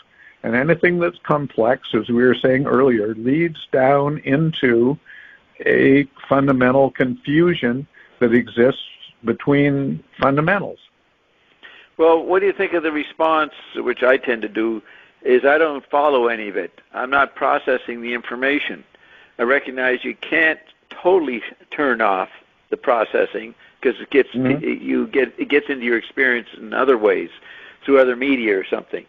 And anything that's complex, as we were saying earlier, leads down into a fundamental confusion that exists between fundamentals. Well, what do you think of the response, which I tend to do, is I don't follow any of it. I'm not processing the information. I recognize you can't totally turn off the processing because it gets it gets into your experience in other ways, through other media or something.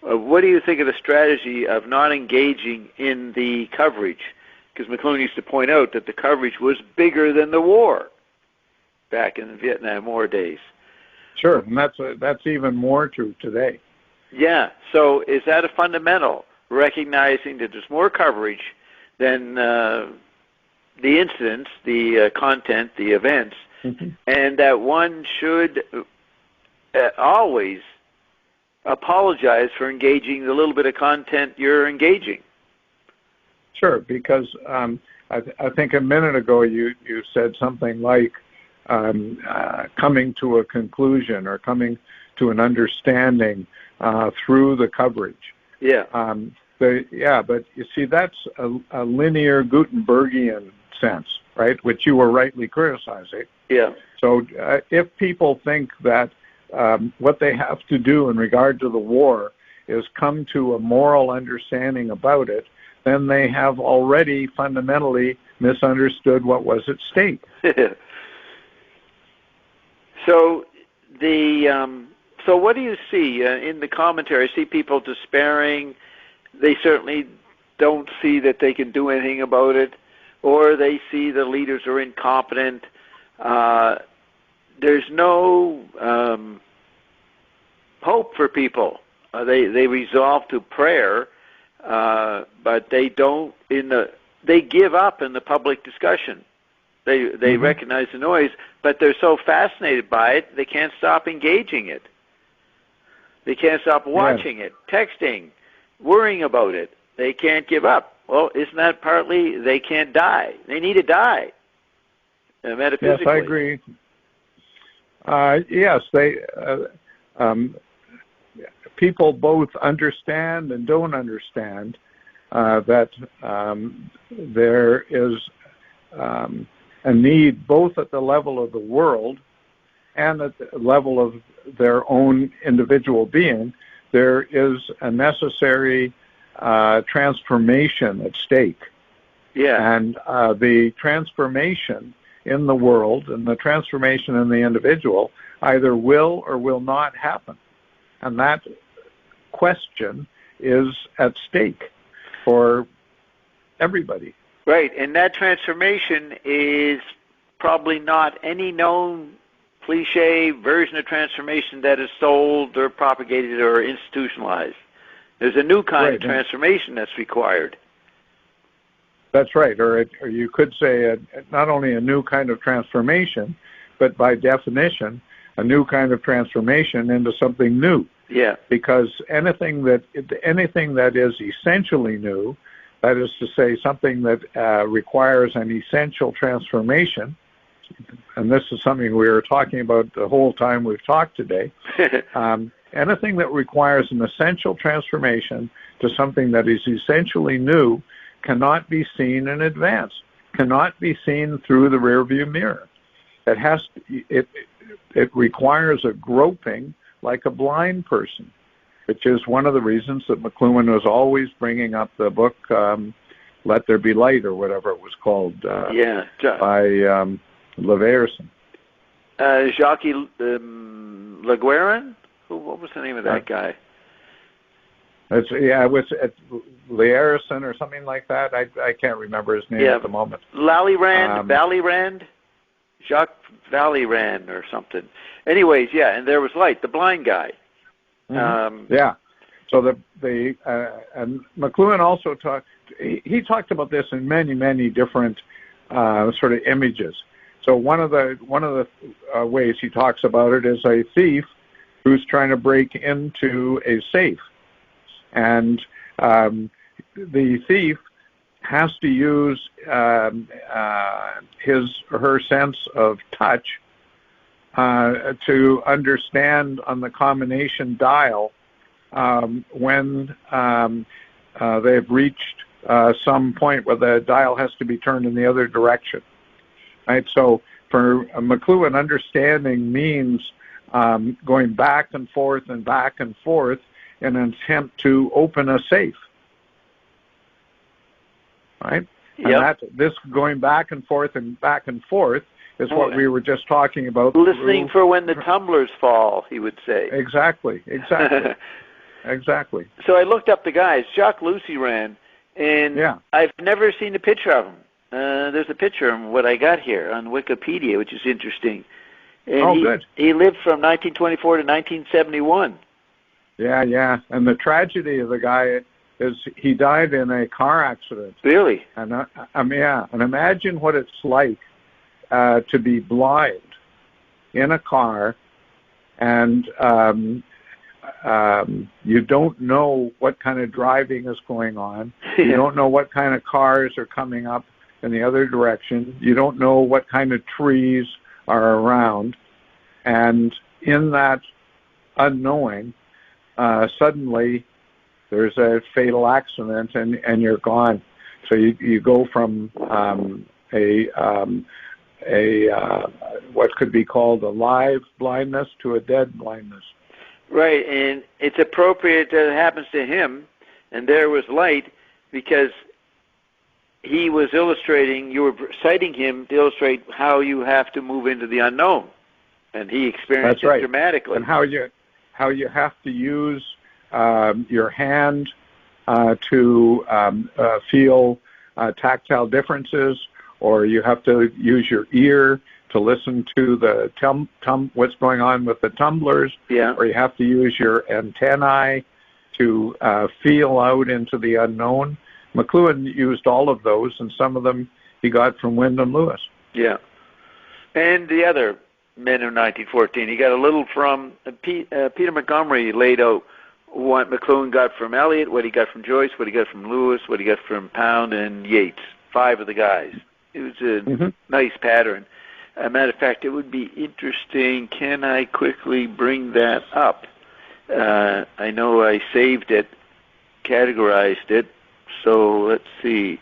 What do you think of the strategy of not engaging in the coverage? Because McLuhan used to point out that the coverage was bigger than the war back in the Vietnam War days. Sure, and that's even more true today. Yeah, so is that a fundamental, recognizing that there's more coverage than the incidents, the content, the events, and that one should always apologize for engaging the little bit of content you're engaging? Sure, because I think a minute ago you said something like coming to a conclusion or coming to an understanding through the coverage. Yeah. But you see, that's a linear Gutenbergian sense, right, which you were rightly criticizing. Yeah. So if people think that what they have to do in regard to the war is come to a moral understanding about it, then they have already fundamentally misunderstood what was at stake. So what do you see in the commentary? I see people despairing. They certainly don't see that they can do anything about it, or they see the leaders are incompetent. There's no hope for people. They resolve to prayer, but they don't. They give up in the public discussion. They recognize the noise, but they're so fascinated by it, they can't stop engaging it. They can't stop watching it, texting, worrying about it. They can't give up. Well, isn't that partly they can't die? They need to die, metaphysically. Yes, I agree. People both understand and don't understand that there is a need both at the level of the world and at the level of their own individual being. There is a necessary transformation at stake. Yeah. And the transformation in the world and the transformation in the individual either will or will not happen. And that question is at stake for everybody. Right, and that transformation is probably not any known cliche version of transformation that is sold or propagated or institutionalized. There's a new kind of transformation that's required. That's right, or you could say not only a new kind of transformation, but by definition, a new kind of transformation into something new. Yeah. Because anything that is essentially new, that is to say, something that requires an essential transformation, and this is something we were talking about the whole time we've talked today, anything that requires an essential transformation to something that is essentially new cannot be seen in advance, cannot be seen through the rearview mirror. It requires a groping like a blind person, which is one of the reasons that McLuhan was always bringing up the book Let There Be Light, or whatever it was called, by Leverson. Jacques Leguerin? What was the name of that guy? It was Leverson or something like that. I can't remember his name at the moment. Vallirand? Jacques Vallirand or something. Anyways, and there was light, the blind guy. So and McLuhan also talked. He talked about this in many, many different sort of images. So one of the ways he talks about it is a thief who's trying to break into a safe, and the thief has to use his or her sense of touch to understand on the combination dial when they've reached some point where the dial has to be turned in the other direction. Right. So for McLuhan, understanding means going back and forth in an attempt to open a safe. Right? Yep. And this going back and forth is what we were just talking about. Listening for when the tumblers fall, he would say. Exactly. Exactly. So I looked up the guys. Jacques Lucy ran, and I've never seen a picture of him. There's a picture of him, what I got here on Wikipedia, which is interesting. And good. He lived from 1924 to 1971. Yeah. And the tragedy of the guy is he died in a car accident. Really? And and imagine what it's like to be blind in a car, and you don't know what kind of driving is going on. You don't know what kind of cars are coming up in the other direction. You don't know what kind of trees are around. And in that unknowing, suddenly there's a fatal accident and you're gone. So you go from what could be called a live blindness to a dead blindness. Right, and it's appropriate that it happens to him, and there was light, because he was illustrating, you were citing him to illustrate how you have to move into the unknown, and he experienced it dramatically. And how you have to use your hand to feel tactile differences, or you have to use your ear to listen to the what's going on with the tumblers, or you have to use your antennae to feel out into the unknown. McLuhan used all of those, and some of them he got from Wyndham Lewis. Yeah. And the other men of 1914, he got a little from Peter Montgomery laid out what McLuhan got from Eliot, what he got from Joyce, what he got from Lewis, what he got from Pound and Yates, 5 of the guys. It was a nice pattern. As a matter of fact, it would be interesting. Can I quickly bring that up? I know I saved it, categorized it, so let's see.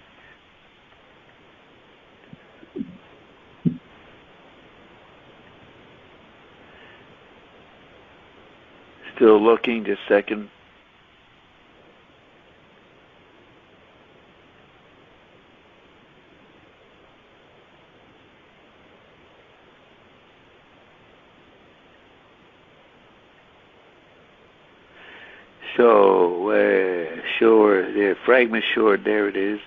Still looking, just a second. So, sure, the fragment short, there it is.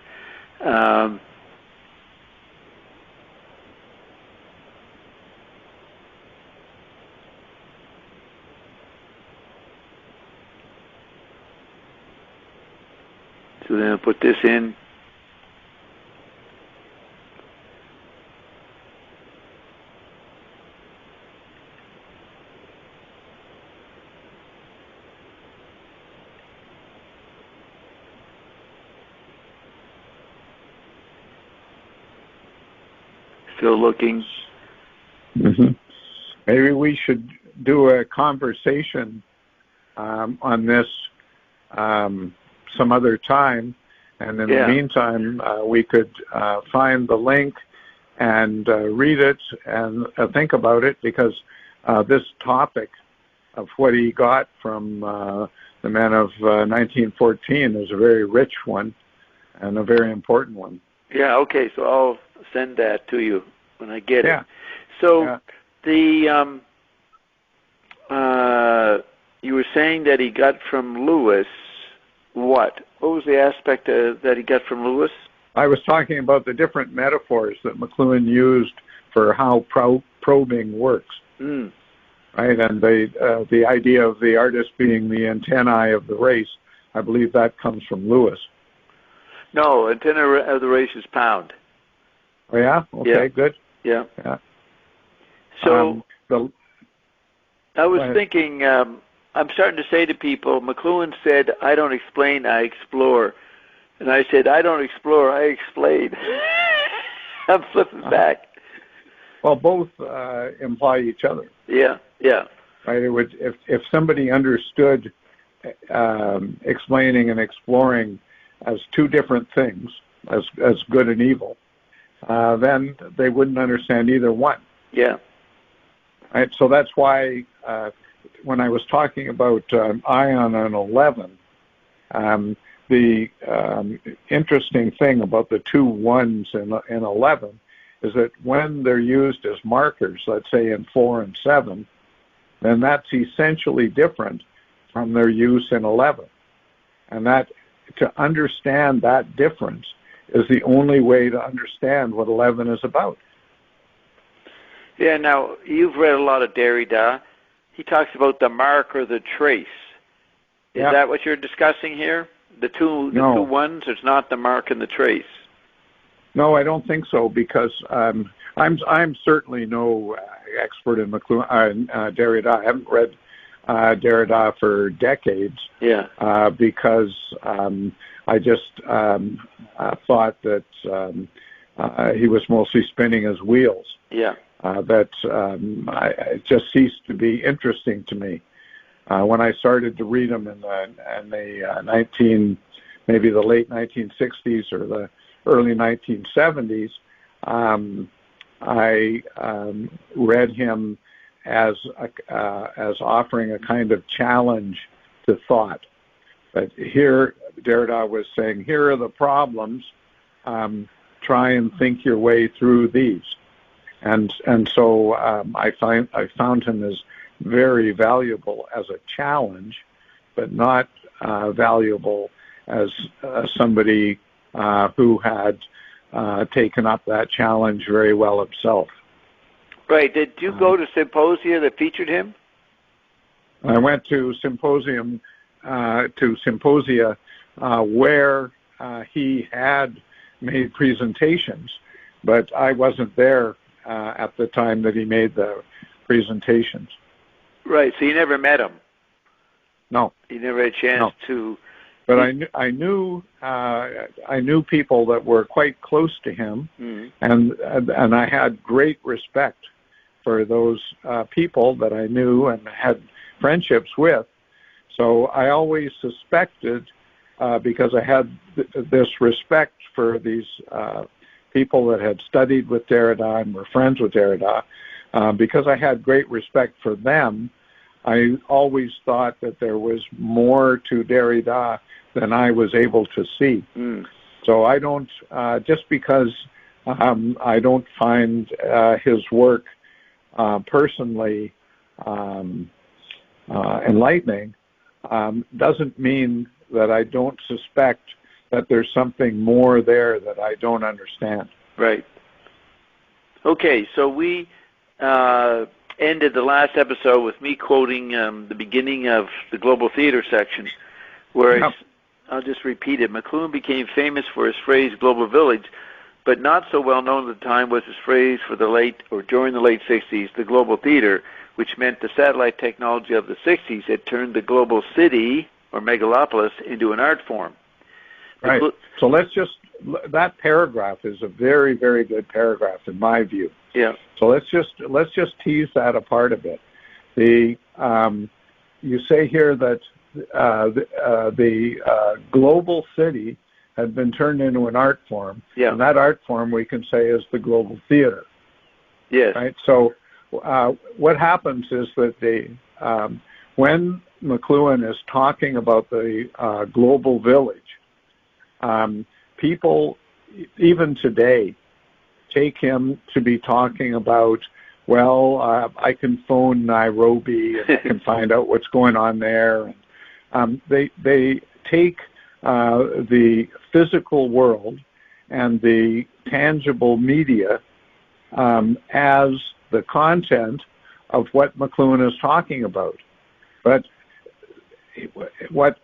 So then I'll put this in. Still looking. Maybe we should do a conversation on this some other time, and in the meantime, we could find the link and read it and think about it, because this topic of what he got from the men of 1914 is a very rich one and a very important one. Yeah, okay, so I'll send that to you when I get it. So the you were saying that he got from Lewis what? What was the aspect that he got from Lewis? I was talking about the different metaphors that McLuhan used for how probing works. Right, and the idea of the artist being the antennae of the race, I believe that comes from Lewis. No, antenna of the race is Pound. Oh, yeah? Okay, good. Yeah. So I was thinking, I'm starting to say to people, McLuhan said, I don't explain, I explore. And I said, I don't explore, I explain. I'm flipping back. Well, both imply each other. Yeah. Right. It would, if somebody understood explaining and exploring as two different things, as good and evil, then they wouldn't understand either one. Yeah. Right? So that's why when I was talking about ion and 11, the interesting thing about the two ones in 11 is that when they're used as markers, let's say in 4 and 7, then that's essentially different from their use in 11. And that to understand that difference is the only way to understand what 11 is about. Yeah, now, you've read a lot of Derrida. He talks about the mark or the trace. Is that what you're discussing here? The two ones, it's not the mark and the trace. No, I don't think so, because I'm certainly no expert in McLuhan, Derrida. I haven't read Derrida for decades. Yeah. Because I just thought that he was mostly spinning his wheels. Yeah. It just ceased to be interesting to me. When I started to read him in the maybe the late 1960s or the early 1970s, I read him as offering a kind of challenge to thought. But here, Derrida was saying, here are the problems. Try and think your way through these. And so I found him as very valuable as a challenge, but not valuable as somebody who had taken up that challenge very well himself. Right. Did you go to symposia that featured him? I went to symposia where he had made presentations, but I wasn't there at the time that he made the presentations. Right. So you never met him? No. You never had a chance to. But I knew people that were quite close to him, and I had great respect for those people that I knew and had friendships with. So I always suspected, because I had this respect for these people that had studied with Derrida and were friends with Derrida, because I had great respect for them, I always thought that there was more to Derrida than I was able to see. So I don't, just because I don't find his work personally enlightening, doesn't mean that I don't suspect that there's something more there that I don't understand. Right. Okay, so we ended the last episode with me quoting the beginning of the Global Theater section, where I'll just repeat it. McLuhan became famous for his phrase "global village," but not so well known at the time was his phrase for the late or during the late 60s, the Global Theater, which meant the satellite technology of the 60s had turned the global city or megalopolis into an art form. Right. So that paragraph is a very, very good paragraph in my view. Yeah. So let's just tease that apart a bit. You say here that the global city had been turned into an art form, and that art form we can say is the global theater. Yes. Right. So what happens is that when McLuhan is talking about the global village, people even today take him to be talking about, well, I can phone Nairobi and I can find out what's going on there. They take the physical world and the tangible media as the content of what McLuhan is talking about. But what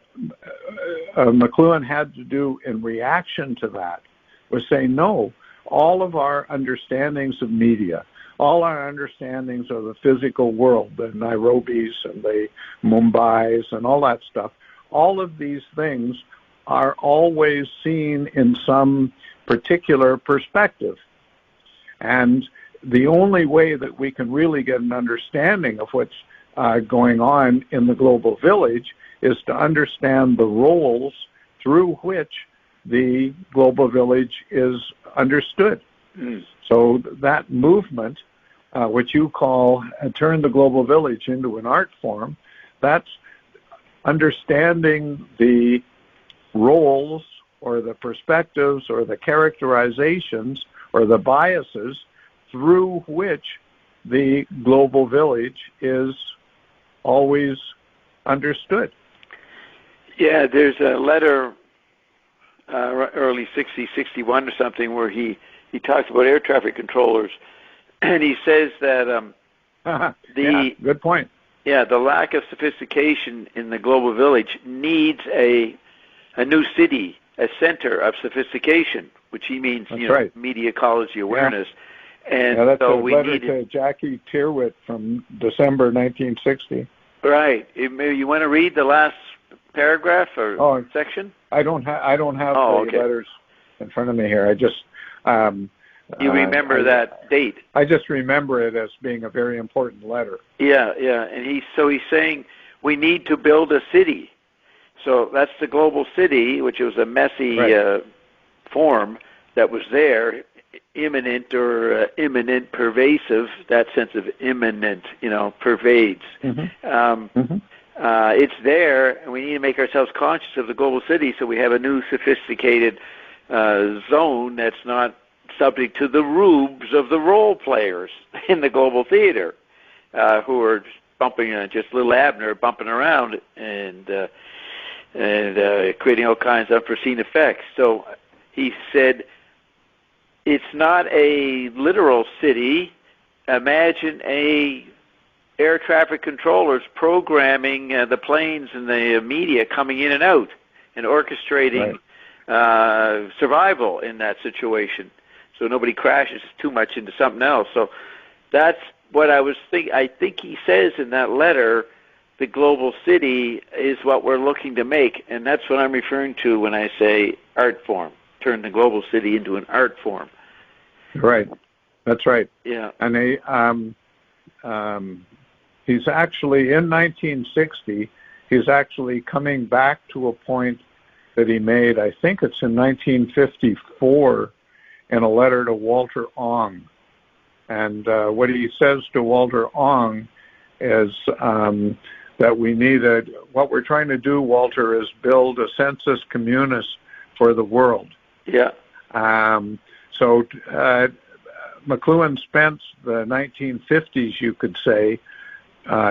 McLuhan had to do in reaction to that was say, no, all of our understandings of media, all our understandings of the physical world, the Nairobis and the Mumbais and all that stuff, all of these things are always seen in some particular perspective. And the only way that we can really get an understanding of what's going on in the global village is to understand the roles through which the global village is understood. So that movement what you call turn the global village into an art form. That's understanding the roles or the perspectives or the characterizations or the biases through which the global village is always understood. Yeah, there's a letter, early 60s, 61 or something, where he talks about air traffic controllers, and he says that good point. Yeah, the lack of sophistication in the global village needs a new city, a center of sophistication, which he means, right. Media ecology awareness. Yeah. And that's so a we letter need to Jackie Tyrwhitt from December 1960. Right. You want to read the last paragraph or section? I don't have the letters in front of me here. I just you remember that date? I just remember it as being a very important letter. Yeah, and he's saying we need to build a city. So that's the global city, which was a messy form that was there, imminent or imminent, pervasive. That sense of imminent, pervades. Mm-hmm. It's there, and we need to make ourselves conscious of the global city so we have a new sophisticated zone that's not subject to the rubes of the role players in the global theater, who are bumping, just little Abner bumping around and creating all kinds of unforeseen effects. So he said, it's not a literal city. Imagine air traffic controllers programming the planes and the media coming in and out and orchestrating survival in that situation, so nobody crashes too much into something else. So that's what I was thinking. I think he says in that letter, the global city is what we're looking to make, and that's what I'm referring to when I say art form. Turn the global city into an art form. Right. That's right. Yeah. And he's actually, in 1960, he's actually coming back to a point that he made, I think it's in 1954, in a letter to Walter Ong. And what he says to Walter Ong is that what we're trying to do, Walter, is build a sensus communis for the world. Yeah. So McLuhan spent the 1950s, you could say,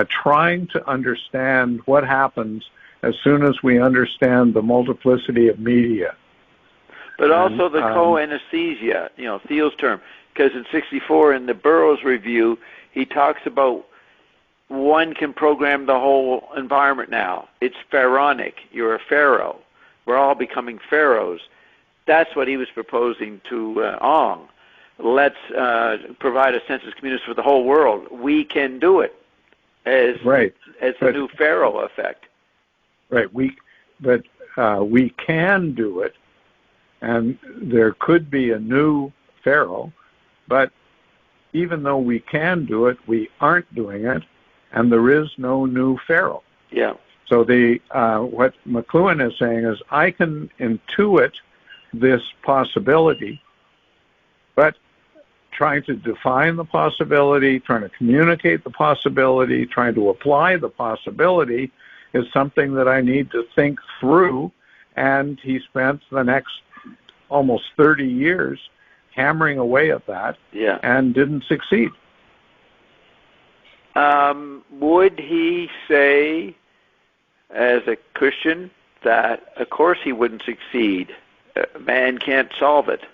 trying to understand what happens as soon as we understand the multiplicity of media. But also the co-anesthesia, Thiel's term. Because in 64, in the Burroughs Review, he talks about one can program the whole environment now. It's pharaonic. You're a pharaoh. We're all becoming pharaohs. That's what he was proposing to Ong. Let's provide a census communis for the whole world. We can do it as the new pharaoh effect. Right. We can do it, and there could be a new pharaoh, but even though we can do it, we aren't doing it, and there is no new pharaoh. Yeah. So what McLuhan is saying is, I can intuit this possibility, but trying to define the possibility, trying to communicate the possibility, trying to apply the possibility is something that I need to think through. And he spent the next almost 30 years hammering away at that and didn't succeed. Would he say, as a Christian, that of course he wouldn't succeed? Man can't solve it.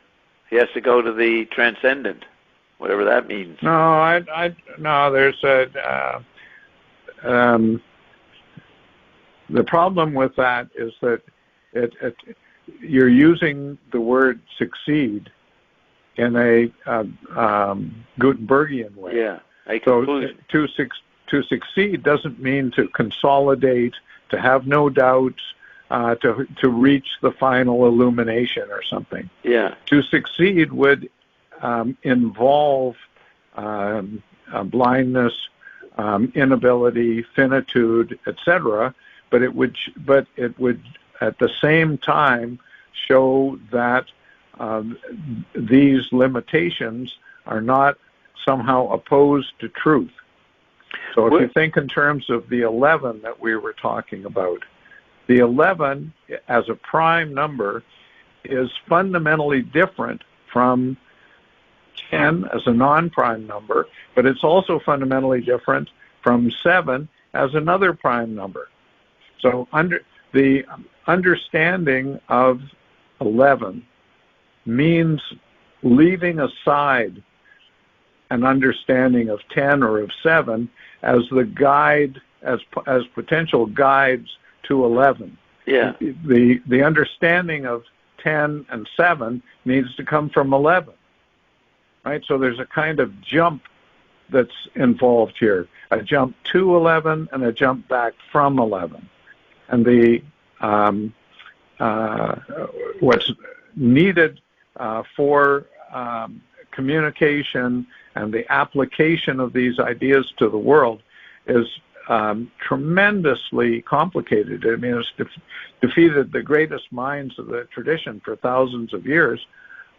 He has to go to the transcendent, whatever that means. No, no. There's the problem with that is that you're using the word succeed in a Gutenbergian way. Yeah, so to succeed doesn't mean to consolidate, to have no doubts, to reach the final illumination or something. Yeah. To succeed would involve blindness, inability, finitude, etc. But it would at the same time show that these limitations are not somehow opposed to truth. So if you think in terms of the 11 that we were talking about, the 11 as a prime number is fundamentally different from 10 as a non-prime number, but it's also fundamentally different from 7 as another prime number. So the understanding of 11 means leaving aside an understanding of 10 or of 7 as the guide, as potential guides to 11. Yeah. The understanding of 10 and 7 needs to come from 11, right? So there's a kind of jump that's involved here, a jump to 11 and a jump back from 11. And what's needed for communication and the application of these ideas to the world is tremendously complicated. I mean, it's defeated the greatest minds of the tradition for thousands of years.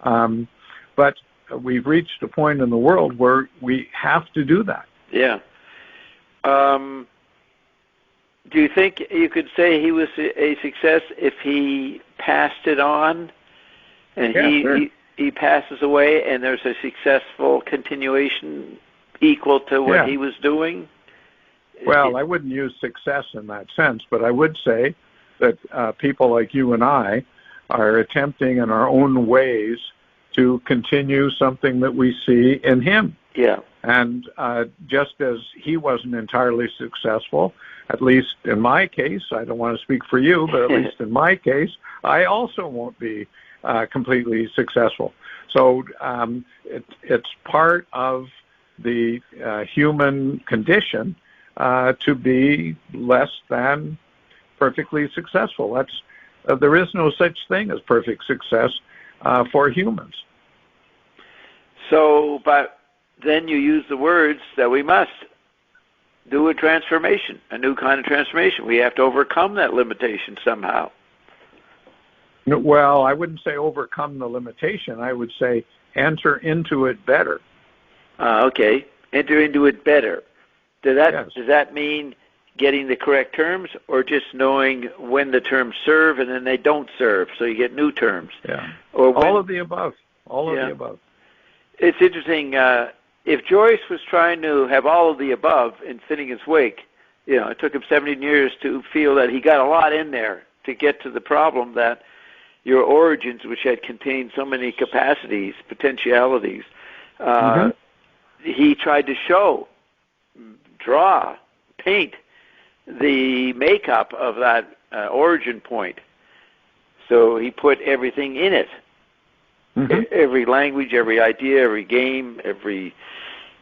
But we've reached a point in the world where we have to do that. Yeah. Do you think you could say he was a success if he passed it on and he passes away and there's a successful continuation equal to what he was doing? Well, I wouldn't use success in that sense, but I would say that people like you and I are attempting in our own ways to continue something that we see in him. Yeah. And just as he wasn't entirely successful, at least in my case, I don't want to speak for you, but at least in my case, I also won't be completely successful. So it's part of the human condition to be less than perfectly successful. There is no such thing as perfect success for humans. So, but then you use the words that we must do a transformation, a new kind of transformation. We have to overcome that limitation somehow. Well, I wouldn't say overcome the limitation. I would say enter into it better. Okay, enter into it better. Does that mean getting the correct terms, or just knowing when the terms serve and then they don't serve, so you get new terms? Yeah. Or all of the above. All of the above. It's interesting. If Joyce was trying to have all of the above in Finnegan's Wake, it took him 17 years to feel that he got a lot in there to get to the problem that your origins, which had contained so many capacities, potentialities, he tried to show, draw, paint the makeup of that origin point. So he put everything in it. Every language, every idea, every game, every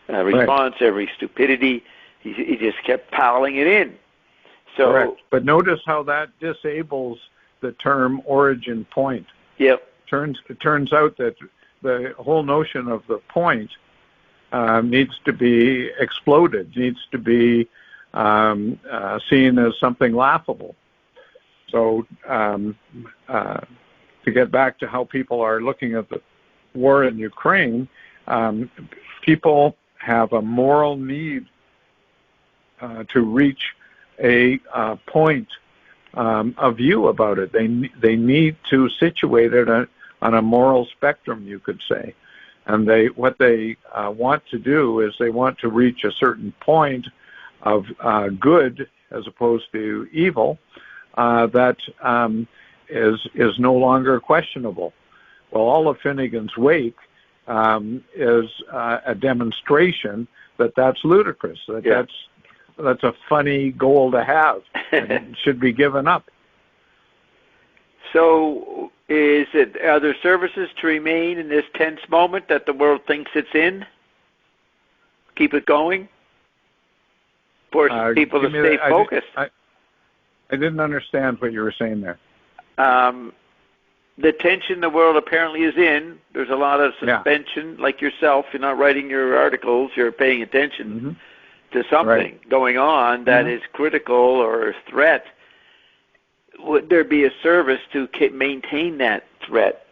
response, every stupidity. He just kept piling it in. So, correct. But notice how that disables the term origin point. Yep. It turns out that the whole notion of the point needs to be exploded, needs to be seen as something laughable. So to get back to how people are looking at the war in Ukraine, people have a moral need to reach a point of view about it. They need to situate it on a moral spectrum, you could say. And what they want to do is they want to reach a certain point of good as opposed to evil that is no longer questionable. Well, all of Finnegan's Wake is a demonstration that that's ludicrous, that's a funny goal to have and it should be given up. So are there services to remain in this tense moment that the world thinks it's in? Keep it going? Force people to stay focused? I didn't understand what you were saying there. The tension the world apparently is in, there's a lot of suspension, like yourself, you're not writing your articles, you're paying attention to something going on that is critical or a threat. Would there be a service to maintain that threat?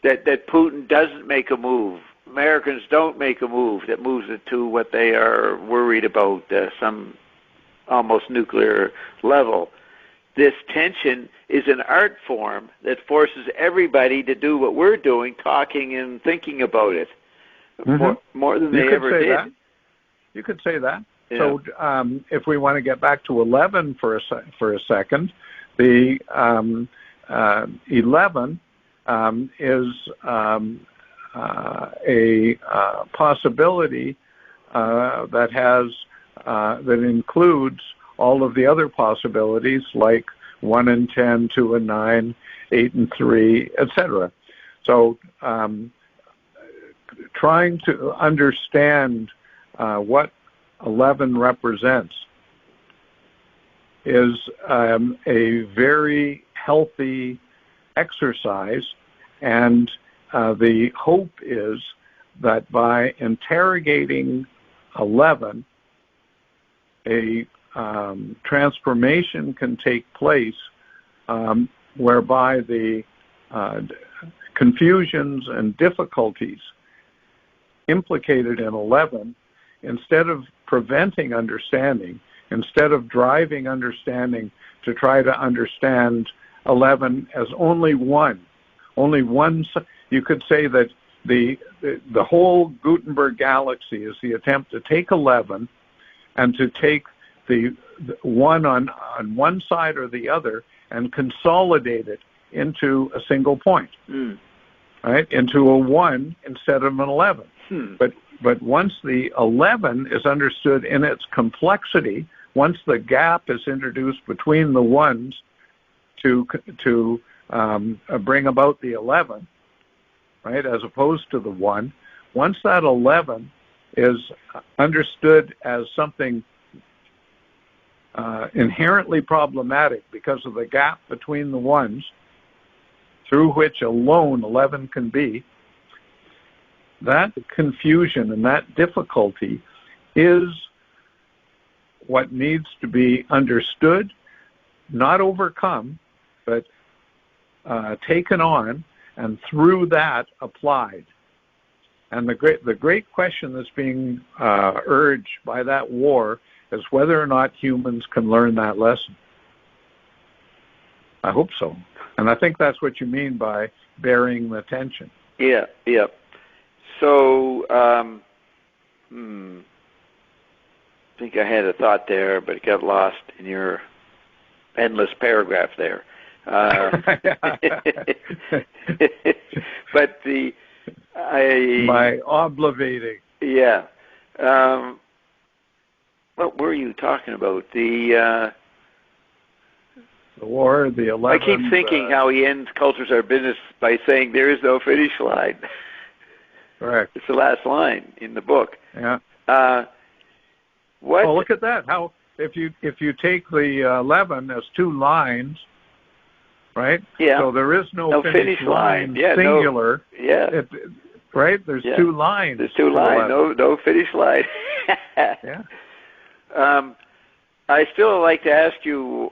That Putin doesn't make a move, Americans don't make a move that moves it to what they are worried about, some almost nuclear level. This tension is an art form that forces everybody to do what we're doing, talking and thinking about it, more than they ever did. That. You could say that. Yeah. So if we want to get back to 11 for a second, the 11 is a possibility that includes all of the other possibilities, like 1 and 10, 2 and 9, 8 and 3, etc. So trying to understand what 11 represents is a very healthy exercise, and the hope is that by interrogating 11, a transformation can take place whereby the confusions and difficulties implicated in 11, instead of preventing understanding, instead of driving understanding to try to understand 11 as only one, you could say that the whole Gutenberg galaxy is the attempt to take 11 and to take the one on one side or the other and consolidate it into a single point, right? Into a 1 instead of an 11. But once the 11 is understood in its complexity, once the gap is introduced between the ones to bring about the 11, right, as opposed to the 1, once that 11 is understood as something inherently problematic because of the gap between the ones through which alone 11 can be, that confusion and that difficulty is what needs to be understood, not overcome, but taken on, and through that applied. And the great question that's being urged by that war is whether or not humans can learn that lesson. I hope so. And I think that's what you mean by bearing the tension. Yeah. So, I think I had a thought there, but it got lost in your endless paragraph there. But by oblivating. Yeah. What were you talking about? The war, the 11. I keep thinking how he ends Cultures Are Business by saying there is no finish line. Correct. It's the last line in the book. Yeah. What? Oh, look at that. How if you take the 11 as two lines, right? Yeah. So there is no finish line. Yeah, singular. No, yeah. Right. There's two lines. There's two lines. No finish line. Yeah. I still like to ask you,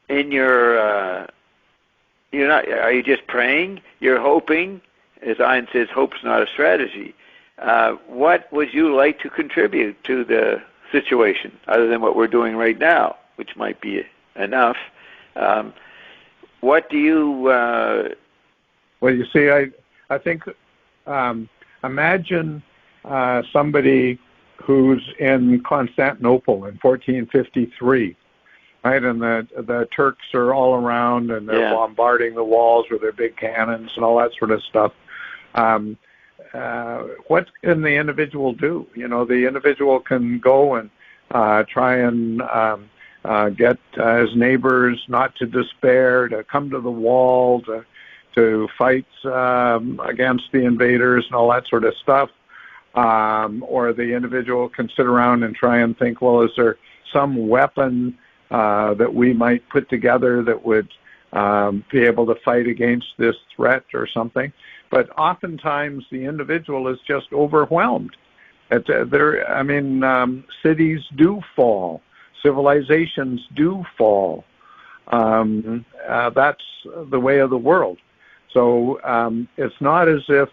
in your, are you just praying? You're hoping, as Ein says, hope's not a strategy. What would you like to contribute to the situation, other than what we're doing right now, which might be enough? What do you... Well, you see, I think, imagine somebody who's in Constantinople in 1453, right? And the Turks are all around, and they're bombarding the walls with their big cannons and all that sort of stuff. What can the individual do? The individual can go and try and get his neighbors not to despair, to come to the wall, to fight against the invaders and all that sort of stuff. Or the individual can sit around and try and think, well, is there some weapon that we might put together that would be able to fight against this threat or something? But oftentimes the individual is just overwhelmed. Cities do fall. Civilizations do fall. That's the way of the world. So it's not as if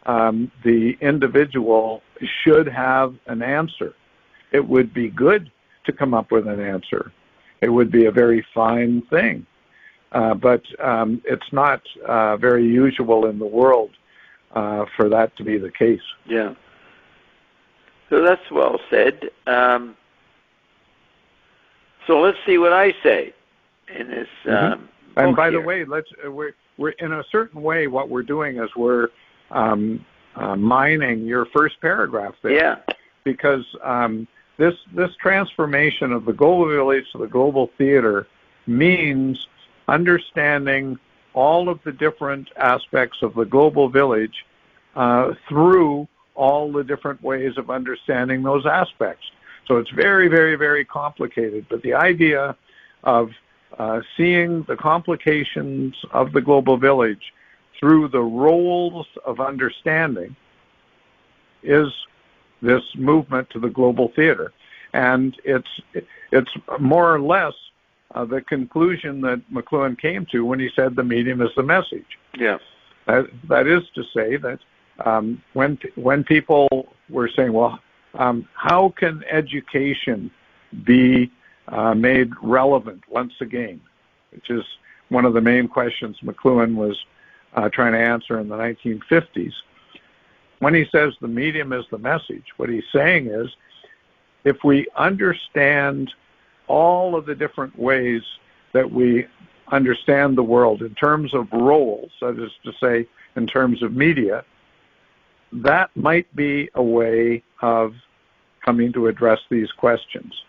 the individual should have an answer. It would be good to come up with an answer. It would be a very fine thing. But it's not very usual in the world for that to be the case. Yeah. So that's well said. So let's see what I say in this. And by the here. way, we're in a certain way. What we're doing is we're mining your first paragraph there. Yeah. Because this transformation of the global village to the global theater means understanding all of the different aspects of the global village through all the different ways of understanding those aspects. So it's very, very, very complicated. But the idea of seeing the complications of the global village through the roles of understanding is this movement to the global theater. And it's more or less the conclusion that McLuhan came to when he said the medium is the message. Yes. That is to say that when people were saying, well, how can education be made relevant once again, which is one of the main questions McLuhan was trying to answer in the 1950s. When he says the medium is the message, what he's saying is if we understand all of the different ways that we understand the world in terms of roles, that is to say, in terms of media, that might be a way of coming to address these questions.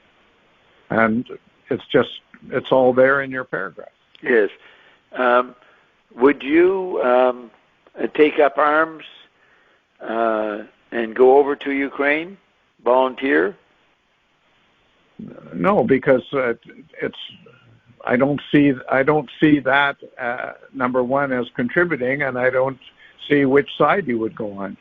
And it's all there in your paragraph. Yes. Would you take up arms and go over to Ukraine, volunteer? No, because I don't see that number one as contributing, and I don't see which side you would go on.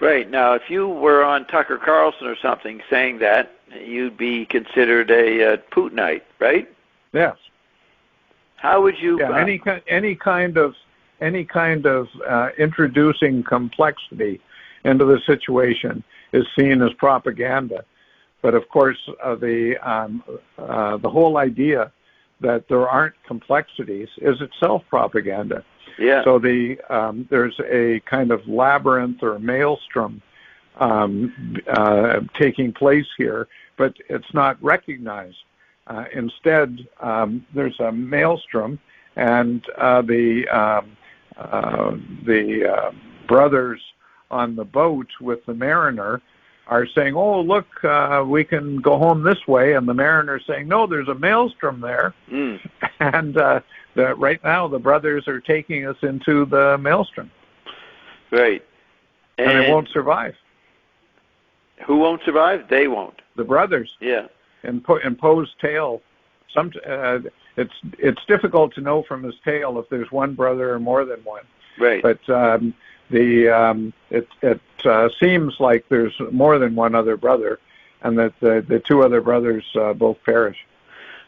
Right. Now, if you were on Tucker Carlson or something saying that, you'd be considered a Putinite, right? Yes. How would you? Yeah, any kind of introducing complexity into the situation is seen as propaganda. But of course, the whole idea that there aren't complexities is itself propaganda. Yeah. So there's a kind of labyrinth or maelstrom taking place here, but it's not recognized. Instead, there's a maelstrom, and the brothers on the boat with the mariner are saying, "Oh, look, we can go home this way," and the mariner's saying, "No, there's a maelstrom there." Mm. And right now, the brothers are taking us into the maelstrom. Right. And it won't survive. Who won't survive? They won't. The brothers. Yeah. And Poe's tale, it's difficult to know from his tale if there's one brother or more than one. Right. But it seems like there's more than one other brother, and that the two other brothers both perish.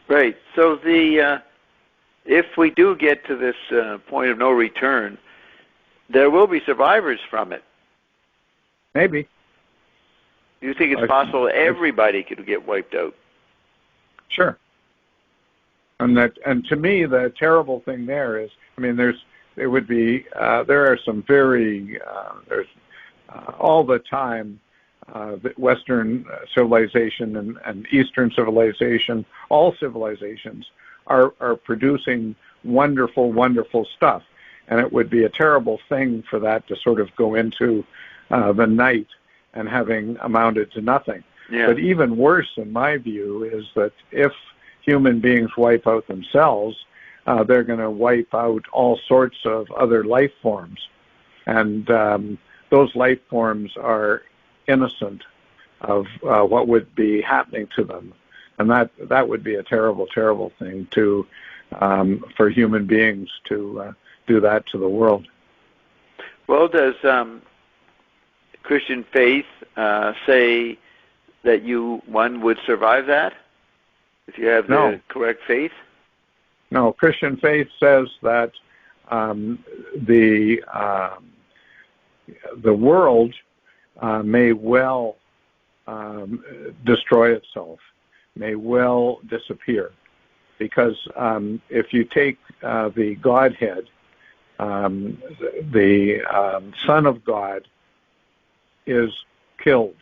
Right. So if we do get to this point of no return, there will be survivors from it. Maybe. You think it's possible everybody could get wiped out? Sure. And to me, the terrible thing there is, I mean, there are some very there's all the time Western civilization and Eastern civilization, all civilizations are producing wonderful, wonderful stuff, and it would be a terrible thing for that to sort of go into the night and having amounted to nothing. Yeah. But even worse, in my view, is that if human beings wipe out themselves, they're going to wipe out all sorts of other life forms. And those life forms are innocent of what would be happening to them. And that would be a terrible, terrible thing for human beings to do that to the world. Well, does Christian faith say that one would survive that if you have the correct faith? No, Christian faith says that the world may well destroy itself, may well disappear. Because if you take the Godhead, the Son of God is killed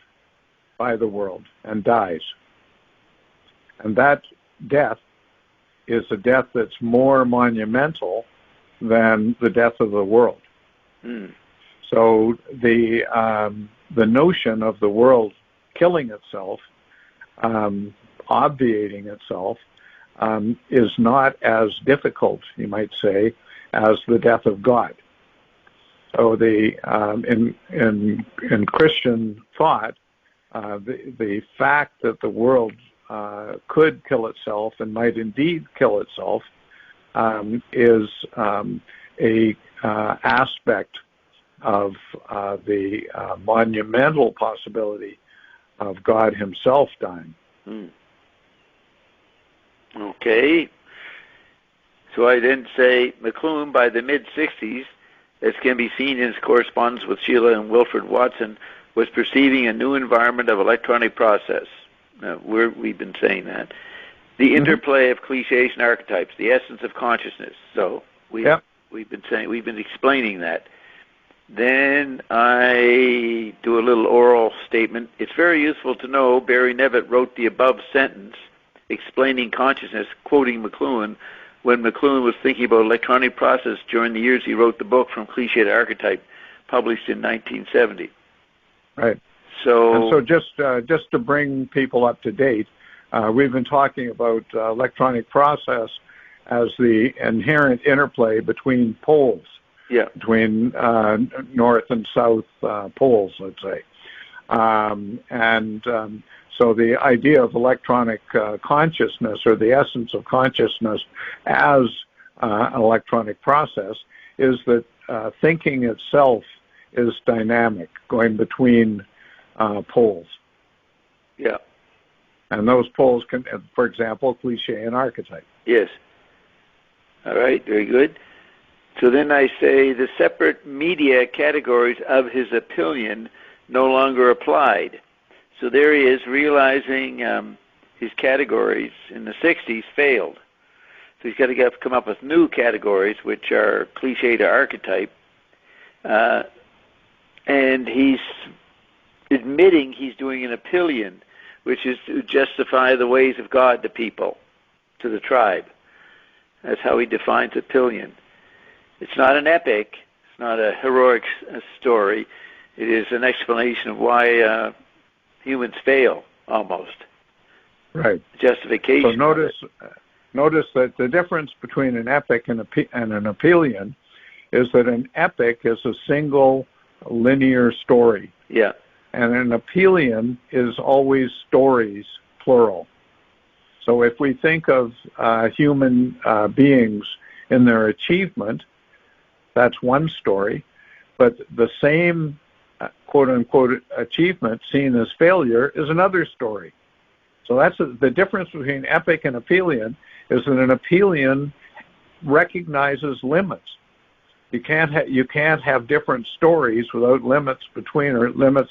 by the world and dies. And that death is a death that's more monumental than the death of the world. Mm. So the notion of the world killing itself, obviating itself, is not as difficult, you might say, as the death of God. So in Christian thought, the fact that the world could kill itself and might indeed kill itself is a aspect of the monumental possibility of God himself dying. Mm. Okay. So I then say McLuhan, by the mid-60s, as can be seen in his correspondence with Sheila and Wilfred Watson, was perceiving a new environment of electronic process. Now, we've been saying that. The interplay of cliches and archetypes, the essence of consciousness. So we've been explaining that. Then I do a little oral statement. It's very useful to know Barry Nevitt wrote the above sentence explaining consciousness, quoting McLuhan, when McLuhan was thinking about electronic process during the years he wrote the book From Cliché to Archetype, published in 1970. Right. So just to bring people up to date, we've been talking about electronic process as the inherent interplay between poles, between north and south poles, let's say. So the idea of electronic consciousness, or the essence of consciousness as an electronic process, is that thinking itself is dynamic, going between poles. Yeah. And those poles can, for example, cliché and archetype. Yes. All right, very good. So then I say the separate media categories of his opinion no longer applied. So there he is, realizing his categories in the 60s failed. So he's got to come up with new categories, which are cliché to archetype. And he's admitting he's doing an opinion, which is to justify the ways of God to people, to the tribe. That's how he defines opinion. It's not an epic. It's not a heroic story. It is an explanation of why humans fail, almost. Right. Justification. So notice that the difference between an epic and an opinion is that an epic is a single linear story. Yeah. And an opinion is always stories, plural. So if we think of human beings in their achievement, that's one story, but the same quote-unquote achievement seen as failure is another story. So that's the difference between epic and opinion, is that an opinion recognizes limits. You can't have different stories without limits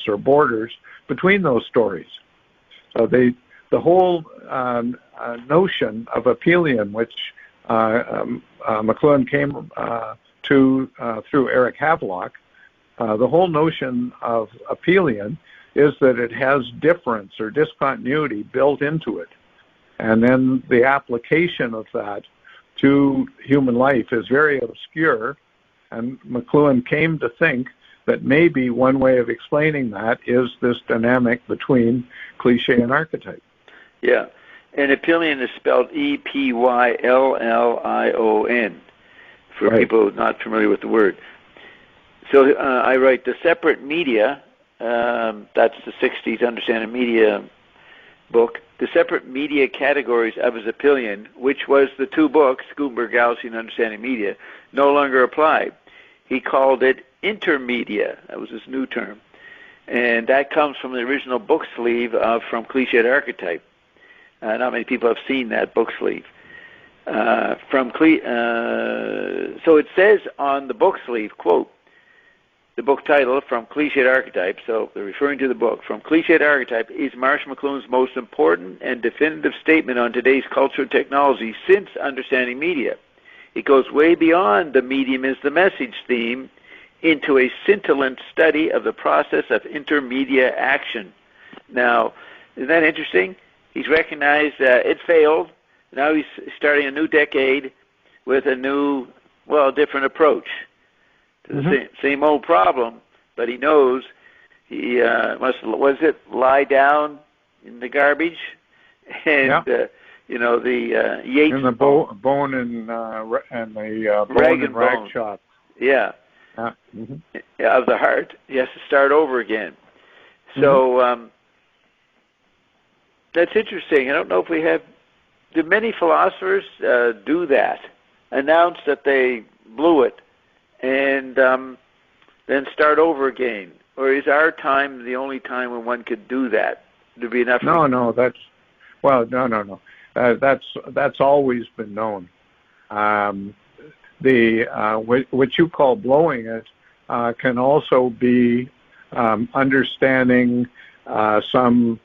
or borders between those stories. So the whole notion of opinion, which McLuhan came to through Eric Havelock, the whole notion of opinion is that it has difference or discontinuity built into it. And then the application of that to human life is very obscure. And McLuhan came to think that maybe one way of explaining that is this dynamic between cliché and archetype. Yeah. And opinion is spelled E-P-Y-L-L-I-O-N, for people not familiar with the word. So I write the separate media, that's the 60s Understanding Media book, the separate media categories of his opinion, which was the two books, Gutenberg Galaxy and Understanding Media, no longer apply. He called it intermedia. That was his new term. And that comes from the original book sleeve of From Cliché to Archetype. Not many people have seen that book sleeve. So it says on the book sleeve, quote, the book title, From Cliché to Archetype, so they're referring to the book, From Cliché to Archetype, is Marshall McLuhan's most important and definitive statement on today's culture and technology since understanding media. It goes way beyond the medium is the message theme into a scintillant study of the process of intermedia action. Now, isn't that interesting? He's recognized it failed. Now he's starting a new decade with a new, different approach to the same old problem, but he knows he lie down in the garbage, and the Yates and the bone and the bone and rag shop. Yeah. Of the heart. He has to start over again. So that's interesting. I don't know if we have. Do many philosophers do that? Announce that they blew it, and then start over again? Or is our time the only time when one could do that? There'd be enough. No. That's always been known. What you call blowing it can also be understanding some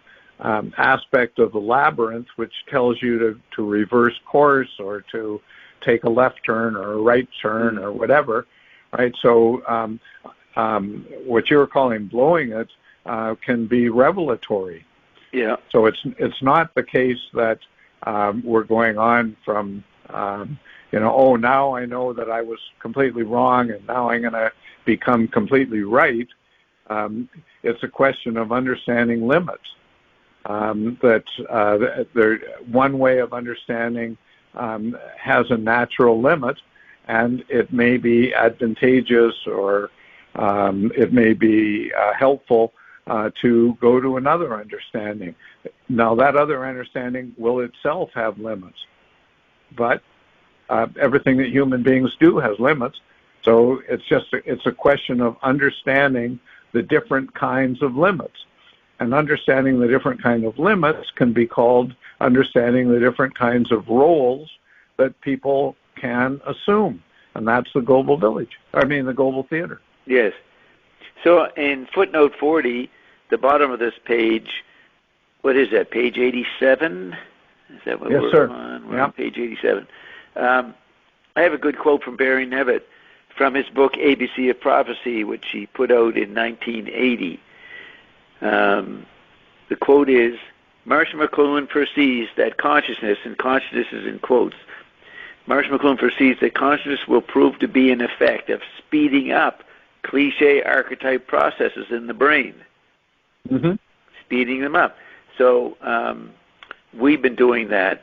aspect of the labyrinth, which tells you to reverse course or to take a left turn or a right turn or whatever, right? So what you're calling blowing it can be revelatory. Yeah. So it's not the case that we're going on from now I know that I was completely wrong and now I'm going to become completely right. It's a question of understanding limits. One way of understanding has a natural limit, and it may be advantageous or it may be helpful to go to another understanding. Now, that other understanding will itself have limits, but everything that human beings do has limits. So it's a question of understanding the different kinds of limits. And understanding the different kind of limits can be called understanding the different kinds of roles that people can assume. And that's the global the global theater. Yes. So in footnote 40, the bottom of this page, what is that, page 87? Is that what we're on? We're on page 87. I have a good quote from Barry Nevitt from his book ABC of Prophecy, which he put out in 1980. The quote is, Marshall McLuhan foresees that consciousness, and consciousness is in quotes, Marshall McLuhan foresees that consciousness will prove to be an effect of speeding up cliché archetype processes in the brain. Speeding them up. So we've been doing that,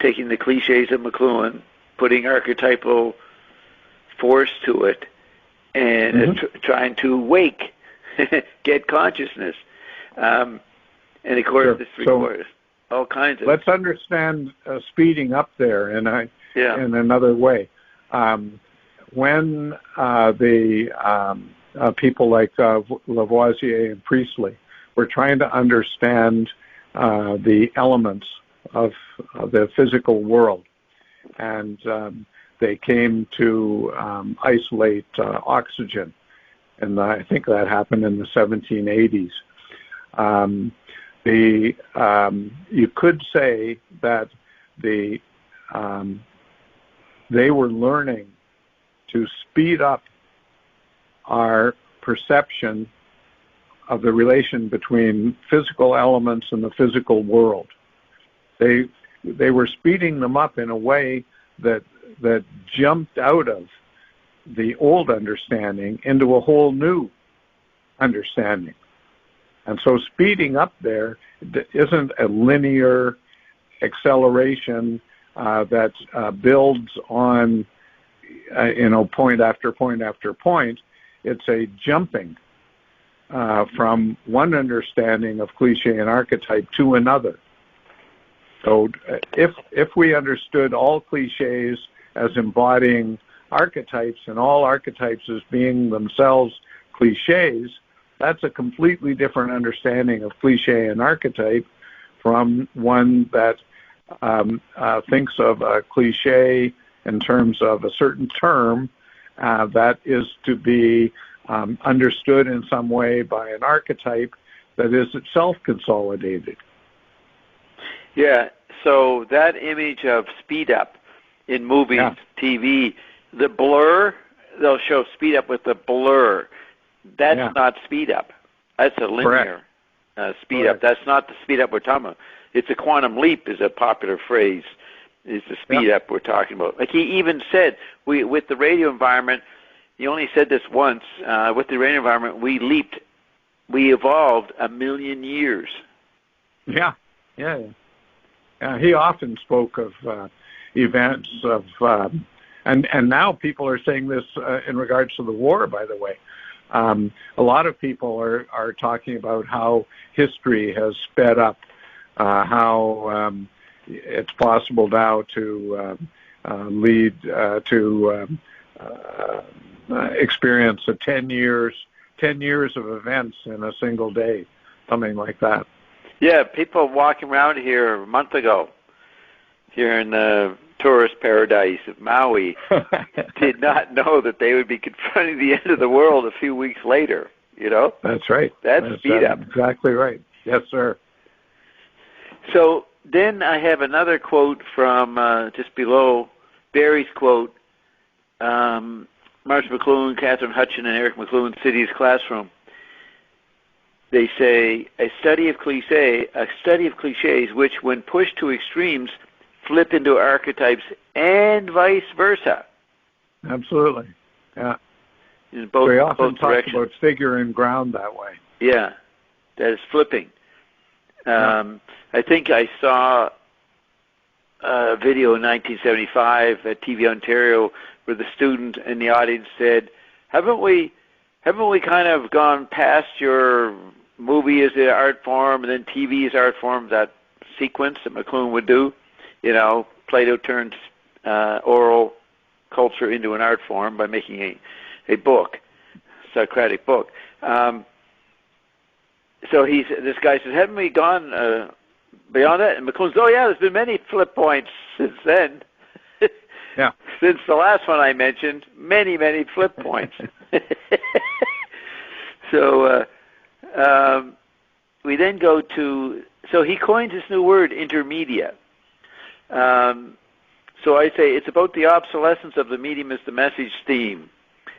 taking the cliches of McLuhan, putting archetypal force to it, and trying to wake, get consciousness. And of course, this requires all kinds of... Let's understand speeding up there in another way. When the people like Lavoisier and Priestley were trying to understand the elements of the physical world, and they came to isolate oxygen, and I think that happened in the 1780s. You could say that they were learning to speed up our perception of the relation between physical elements and the physical world. They were speeding them up in a way that jumped out of the old understanding into a whole new understanding. And so speeding up there isn't a linear acceleration that builds on, point after point after point. It's a jumping from one understanding of cliché and archetype to another. So if we understood all clichés as embodying archetypes and all archetypes as being themselves clichés, that's a completely different understanding of cliché and archetype from one that thinks of a cliché in terms of a certain term that is to be understood in some way by an archetype that is itself consolidated. Yeah, so that image of speed up in movies, TV, the blur, they'll show speed up with the blur. That's not speed up. That's a linear speed up. That's not the speed up we're talking about. It's a quantum leap is a popular phrase, is the speed up we're talking about. Like he even said, with the radio environment, he only said this once, with the radio environment, we evolved 1 million years. Yeah. He often spoke of events of, and now people are saying this in regards to the war, by the way. A lot of people are talking about how history has sped up, how it's possible now to lead to experience 10 years of events in a single day, something like that. Yeah, people walking around here a month ago, here in the tourist paradise of Maui, did not know that they would be confronting the end of the world a few weeks later, you know? That's right. That's speed up. Exactly right. Yes, sir. So then I have another quote from just below Barry's quote, Marshall McLuhan, Catherine Hutchin, and Eric McLuhan, City's Classroom. They say, a study of cliches which, when pushed to extremes, flip into archetypes and vice versa. Absolutely, yeah. In both, we often both talk directions. About figure and ground that way. Yeah, that is flipping. I think I saw a video in 1975 at TV Ontario where the student in the audience said, haven't we kind of gone past your movie as an art form and then TV as art form, that sequence that McLuhan would do? You know, Plato turns oral culture into an art form by making a book, Socratic book. So this guy says, haven't we gone beyond that? And McLuhan says, oh yeah, there's been many flip points since then. Yeah. Since the last one I mentioned, many flip points. So we then go to, so he coins this new word, intermedia. So I say it's about the obsolescence of the medium as the message theme.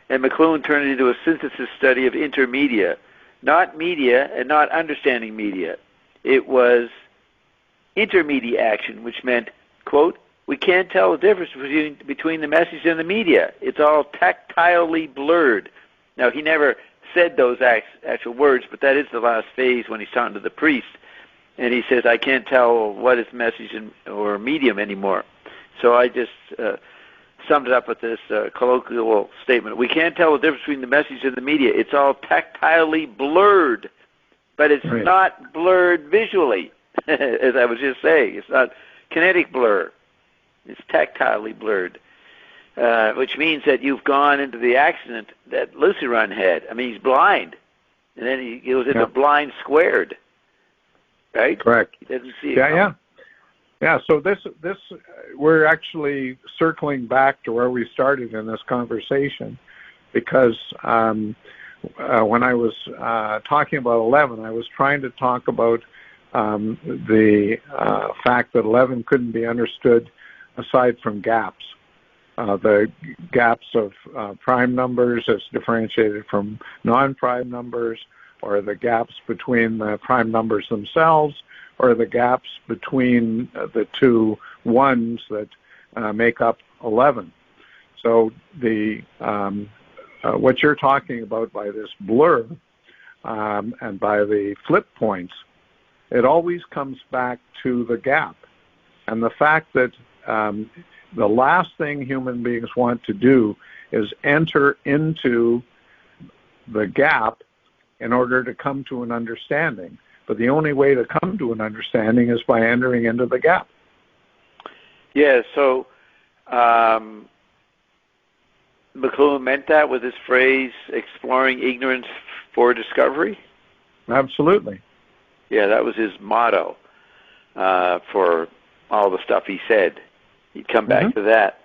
And McLuhan turned it into a synthesis study of intermedia, not media and not understanding media. It was intermedia action, which meant, quote, we can't tell the difference between the message and the media. It's all tactilely blurred. Now, he never said those actual words, but that is the last phase when he's talking to the priest. And he says, I can't tell what is message or medium anymore. So I just summed it up with this colloquial statement. We can't tell the difference between the message and the media. It's all tactilely blurred, but it's not blurred visually, as I was just saying. It's not kinetic blur. It's tactilely blurred, which means that you've gone into the accident that Luciran had. I mean, he's blind, and then he goes into blind squared. Right? Correct. He doesn't see it. Yeah. So this we're actually circling back to where we started in this conversation, because when I was talking about 11, I was trying to talk about the fact that 11 couldn't be understood aside from gaps. The gaps of prime numbers as differentiated from non-prime numbers, or the gaps between the prime numbers themselves, or the gaps between the two ones that make up 11. So the what you're talking about by this blur and by the flip points, it always comes back to the gap. And the fact that the last thing human beings want to do is enter into the gap in order to come to an understanding. But the only way to come to an understanding is by entering into the gap. Yeah, so McLuhan meant that with his phrase, exploring ignorance for discovery? Absolutely. Yeah, that was his motto for all the stuff he said. He'd come back to that.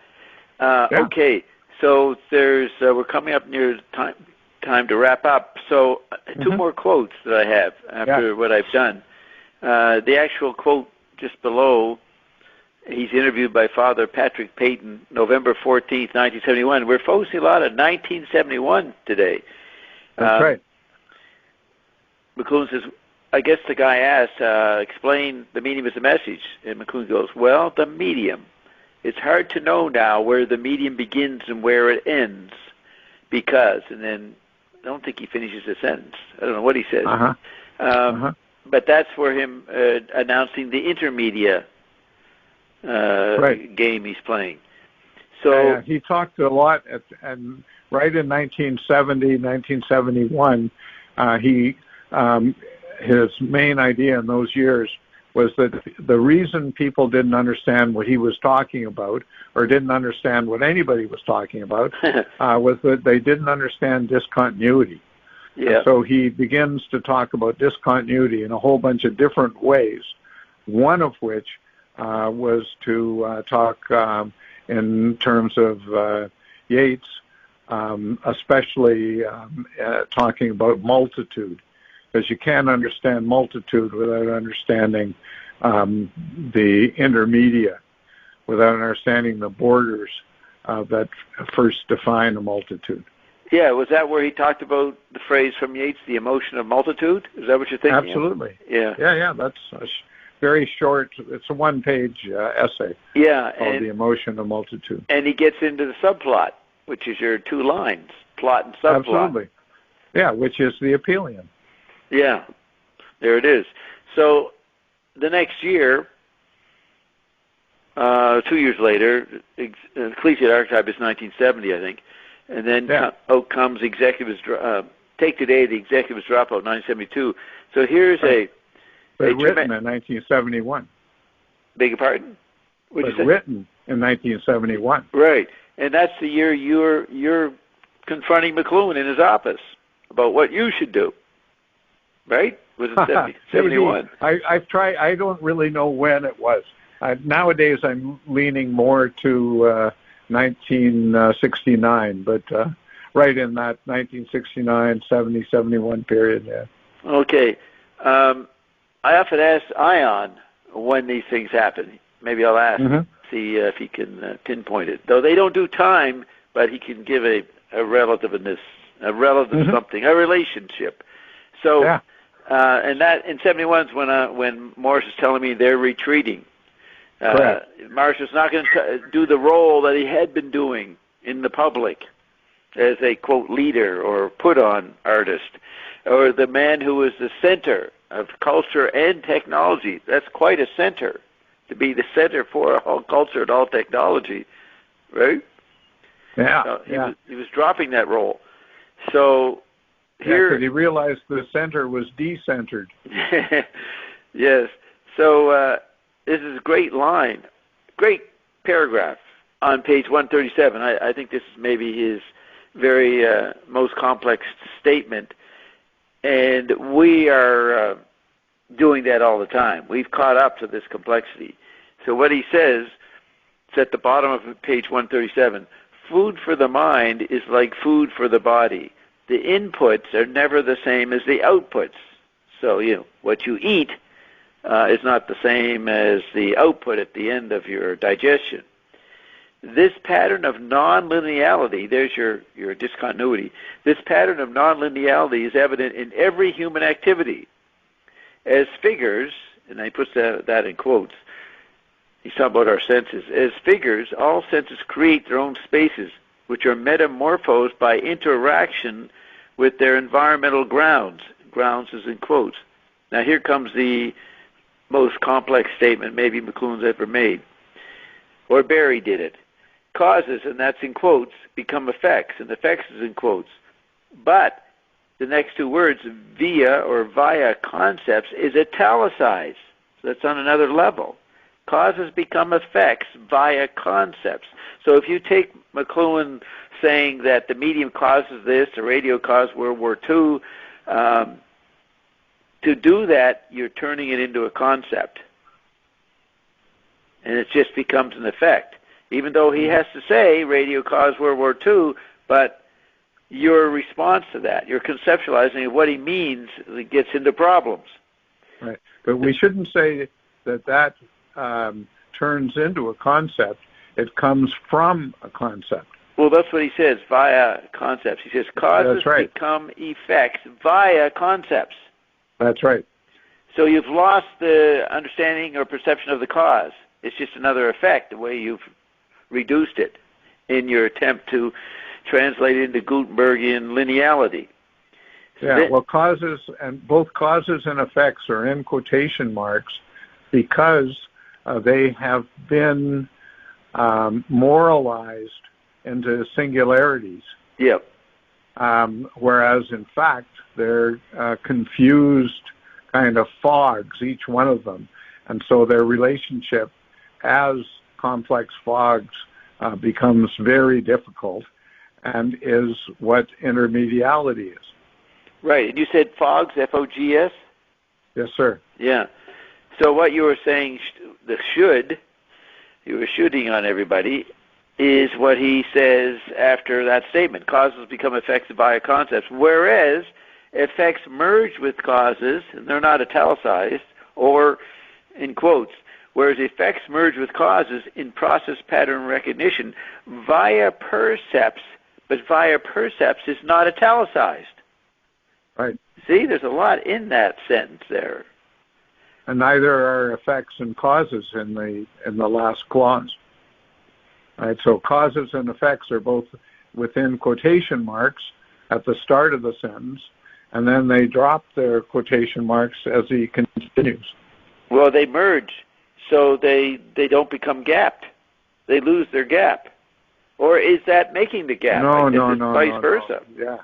Okay, so there's we're coming up near time. time to wrap up. So two more quotes that I have after what I've done. The actual quote just below, he's interviewed by Father Patrick Peyton, November 14th, 1971. We're focusing a lot on 1971 today. That's right. McLuhan says, I guess the guy asked, explain the meaning of the message. And McLuhan goes, well, the medium. It's hard to know now where the medium begins and where it ends. Because, and then I don't think he finishes the sentence. I don't know what he says. But that's for him announcing the intermedia game he's playing. So he talked a lot, and right in 1970, 1971, his main idea in those years was that the reason people didn't understand what he was talking about, or didn't understand what anybody was talking about, was that they didn't understand discontinuity. And so he begins to talk about discontinuity in a whole bunch of different ways, one of which was to talk in terms of Yeats, especially talking about multitude, because you can't understand multitude without understanding the intermedia, without understanding the borders that first define a multitude. Yeah, was that where he talked about the phrase from Yeats, the emotion of multitude? Is that what you're thinking? Absolutely. Yeah. Yeah, that's a very short, it's a one-page essay called The Emotion of Multitude. And he gets into the subplot, which is your two lines, plot and subplot. Absolutely. Yeah, which is the Apelian. Yeah, there it is. So the next year, 2 years later, Ecclesiastic Archive is 1970, I think, and then out comes Executives, Take Today, the Executives Dropout, 1972. So here's But written in 1971. Beg your pardon? But written in 1971. Right, and that's the year you're confronting McLuhan in his office about what you should do. Right? Was it 71? I've tried. I don't really know when it was. Nowadays, I'm leaning more to 1969, but right in that 1969, 70, 71 period. Yeah. Okay. I often ask Ion when these things happen. Maybe I'll ask, see if he can pinpoint it. Though they don't do time, but he can give a relativeness, a relative something, a relationship. So, and that in 71 is when Morris is telling me they're retreating. Morris is not going to do the role that he had been doing in the public as a, quote, leader or put-on artist, or the man who was the center of culture and technology. That's quite a center, to be the center for all culture and all technology, right? Yeah. So he was dropping that role. So here... because he realized the center was decentered. Yes. So this is a great line, great paragraph on page 137. I think this is maybe his very most complex statement. And we are doing that all the time. We've caught up to this complexity. So what he says, it's at the bottom of page 137, food for the mind is like food for the body. The inputs are never the same as the outputs. So, what you eat is not the same as the output at the end of your digestion. This pattern of non-lineality, there's your discontinuity, this pattern of non-lineality is evident in every human activity. As figures, and he puts that in quotes, he's talking about our senses, as figures, all senses create their own spaces, which are metamorphosed by interaction with their environmental grounds. Grounds is in quotes. Now here comes the most complex statement maybe McLuhan's ever made. Or Barry did it. Causes, and that's in quotes, become effects, and effects is in quotes. But the next two words, via or via concepts, is italicized. So that's on another level. Causes become effects via concepts. So if you take McLuhan saying that the medium causes this, the radio caused World War II, to do that, you're turning it into a concept. And it just becomes an effect. Even though he has to say radio caused World War II, but your response to that, your conceptualizing of what he means, that gets into problems. Right. But we shouldn't say that turns into a concept. It comes from a concept. Well, that's what he says, via concepts. He says causes become effects via concepts. That's right. So you've lost the understanding or perception of the cause. It's just another effect, the way you've reduced it in your attempt to translate it into Gutenbergian lineality. Yeah, well, both causes and effects are in quotation marks because they have been moralized into singularities. Yep. Whereas, in fact, they're confused kind of fogs, each one of them. And so their relationship as complex fogs becomes very difficult and is what intermediality is. Right. And you said fogs, F-O-G-S? Yes, sir. Yeah. So what you were saying, you were shooting on everybody, is what he says after that statement. Causes become effects via concepts, whereas effects merge with causes, and they're not italicized, or in quotes, whereas effects merge with causes in process pattern recognition via percepts, but via percepts is not italicized. Right. See, there's a lot in that sentence there. And neither are effects and causes in the last clause. Right, so causes and effects are both within quotation marks at the start of the sentence, and then they drop their quotation marks as he continues. Well, they merge, so they don't become gapped. They lose their gap. Or is that making the gap? No, vice versa. No.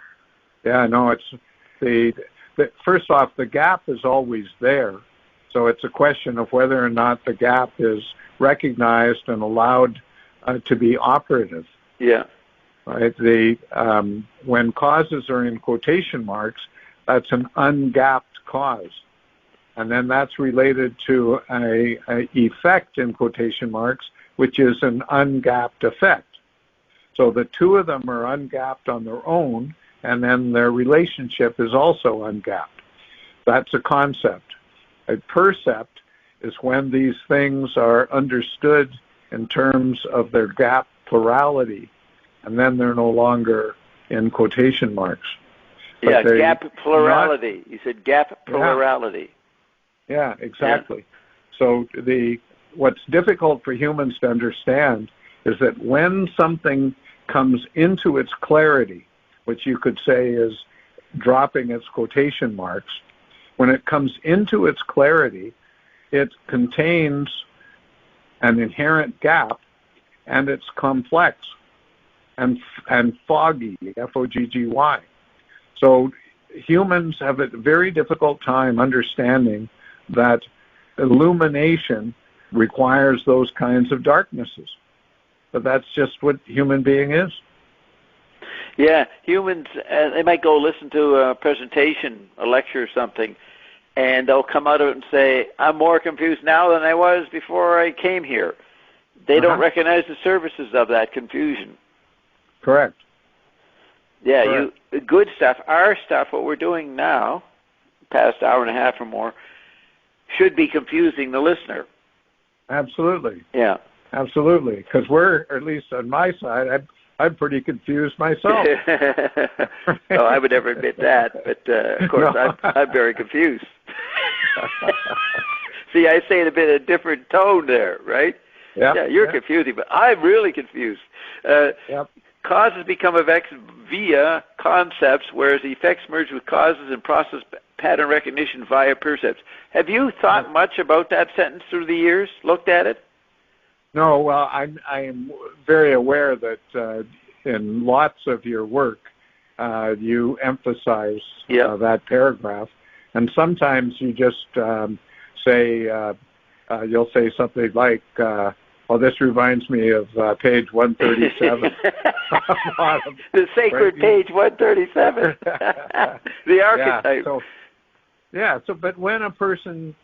Yeah, no, it's the first off, the gap is always there, so it's a question of whether or not the gap is recognized and allowed to be operative. Yeah. Right. When causes are in quotation marks, that's an ungapped cause, and then that's related to a effect in quotation marks, which is an ungapped effect. So the two of them are ungapped on their own, and then their relationship is also ungapped. That's a concept. A percept is when these things are understood in terms of their gap plurality, and then they're no longer in quotation marks. Yeah, gap plurality. You said gap plurality. Yeah, exactly. Yeah. So what's difficult for humans to understand is that when something comes into its clarity, which you could say is dropping its quotation marks, when it comes into its clarity, it contains an inherent gap, and it's complex and foggy, F-O-G-G-Y. So humans have a very difficult time understanding that illumination requires those kinds of darknesses. But that's just what human being is. Yeah, humans, they might go listen to a presentation, a lecture or something, and they'll come out of it and say, I'm more confused now than I was before I came here. They don't recognize the services of that confusion. Correct. Yeah, Correct. Good stuff, our stuff, what we're doing now, past hour and a half or more, should be confusing the listener. Absolutely. Yeah. Absolutely, because we're, at least on my side, I'm pretty confused myself. Well, I would never admit that, but of course no. I'm very confused. See, I say it a bit of a different tone there, right? Yep. Yeah, you're confusing, but I'm really confused. Causes become effects via concepts, whereas effects merge with causes and process pattern recognition via percepts. Have you thought much about that sentence through the years, looked at it? No, well, I am very aware that in lots of your work, you emphasize that paragraph, and sometimes you just say, you'll say something like, well, this reminds me of page 137. The sacred page 137. The archetype. But when a person...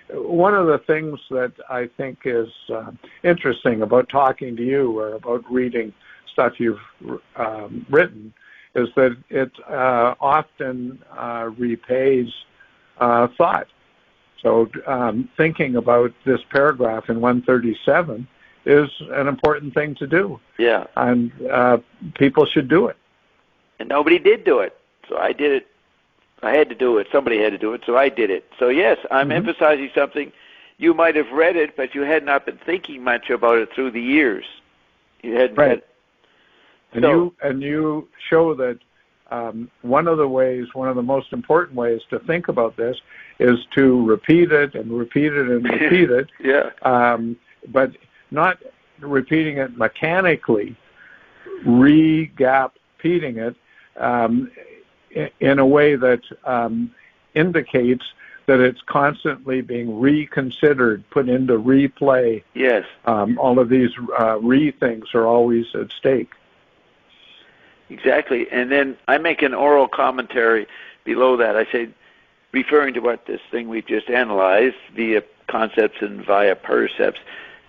one of the things that I think is interesting about talking to you or about reading stuff you've written is that it often repays thought. So thinking about this paragraph in 137 is an important thing to do. Yeah. And people should do it. And nobody did do it, so I did it. I had to do it. Somebody had to do it, so I did it. So yes, I'm emphasizing something. You might have read it, but you had not been thinking much about it through the years. You hadn't right. read. And you show that one of the most important ways to think about this is to repeat it and repeat it and repeat it. Yeah. But not repeating it mechanically, repeating it in a way that indicates that it's constantly being reconsidered, put into replay. Yes. All of these things are always at stake. Exactly. And then I make an oral commentary below that. I say, referring to what this thing we've just analyzed via concepts and via percepts,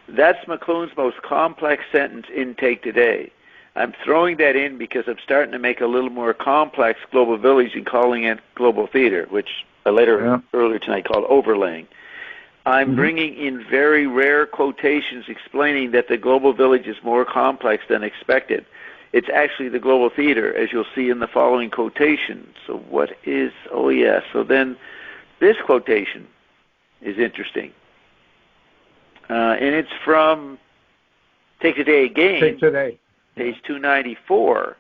that's McLuhan's most complex sentence intake today. I'm throwing that in because I'm starting to make a little more complex global village and calling it global theater, which I earlier tonight called overlaying. I'm bringing in very rare quotations explaining that the global village is more complex than expected. It's actually the global theater, as you'll see in the following quotation. So so then this quotation is interesting. And it's from Take Today Again. Take Today. Page 294.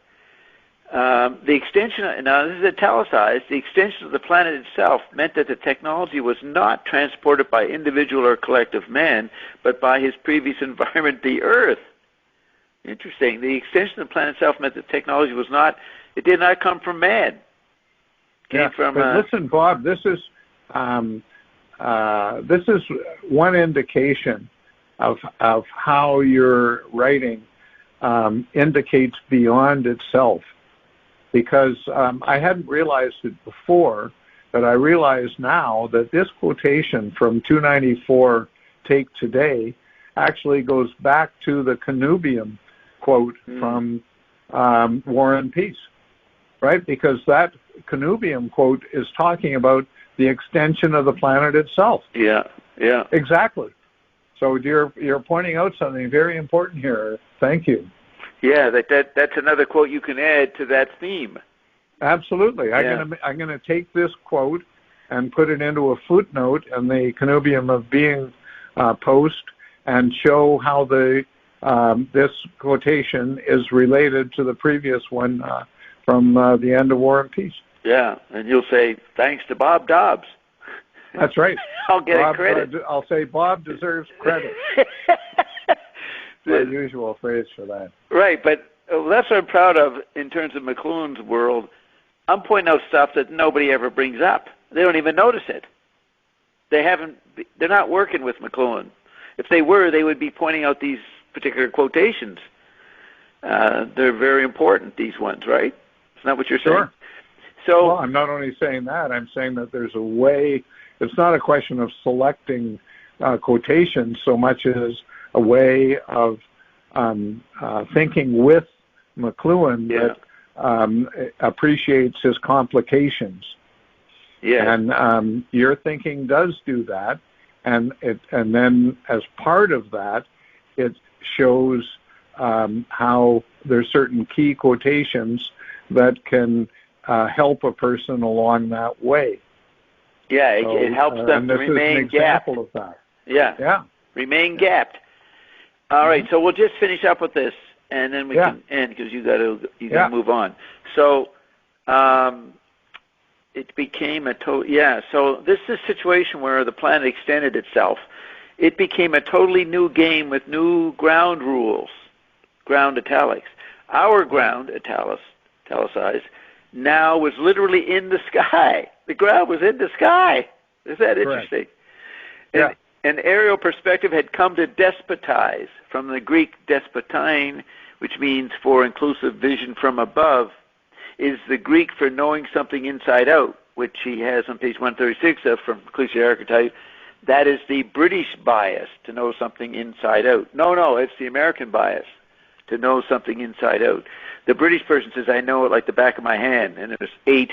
The extension, now this is italicized, the extension of the planet itself meant that the technology was not transported by individual or collective man, but by his previous environment, the Earth. Interesting. The extension of the planet itself meant that technology it did not come from man. It came from... But listen, Bob, this is one indication of how your writing indicates beyond itself. Because I hadn't realized it before, but I realize now that this quotation from 294, Take Today, actually goes back to the connubium quote from War and Peace, right? Because that connubium quote is talking about the extension of the planet itself. Yeah, yeah. Exactly. So you're pointing out something very important here. Thank you. Yeah, that's another quote you can add to that theme. Absolutely. I'm gonna take this quote and put it into a footnote in the Connubium of Being post and show how this quotation is related to the previous one from the end of War and Peace. Yeah, and you'll say, thanks to Bob Dobbs. That's right. I'll get credit. I'll say Bob deserves credit. My usual phrase for that. Right, but that's what I'm proud of in terms of McLuhan's world. I'm pointing out stuff that nobody ever brings up. They don't even notice it. They're not working with McLuhan. If they were, they would be pointing out these particular quotations. They're very important, these ones, right? Isn't that what you're saying? Sure. So, well, I'm not only saying that, I'm saying that there's a way. It's not a question of selecting quotations so much as a way of thinking with McLuhan that appreciates his complications. Yeah. And your thinking does do that, and then as part of that, it shows how there's certain key quotations that can help a person along that way. Yeah, it helps them to remain gapped. Of that. Yeah. Remain gapped. All right, so we'll just finish up with this, and then we can end because you got to move on. So it became So this is a situation where the planet extended itself. It became a totally new game with new ground rules, ground italics. Our ground, italicized, now was literally in the sky. The ground was in the sky. Is that interesting? Yeah. An aerial perspective had come to despotize, from the Greek despotine, which means for inclusive vision from above, is the Greek for knowing something inside out, which he has on page 136 of from Cliché Archetype. That is the British bias, to know something inside out. No, it's the American bias, to know something inside out. The British person says, I know it like the back of my hand, and there's 8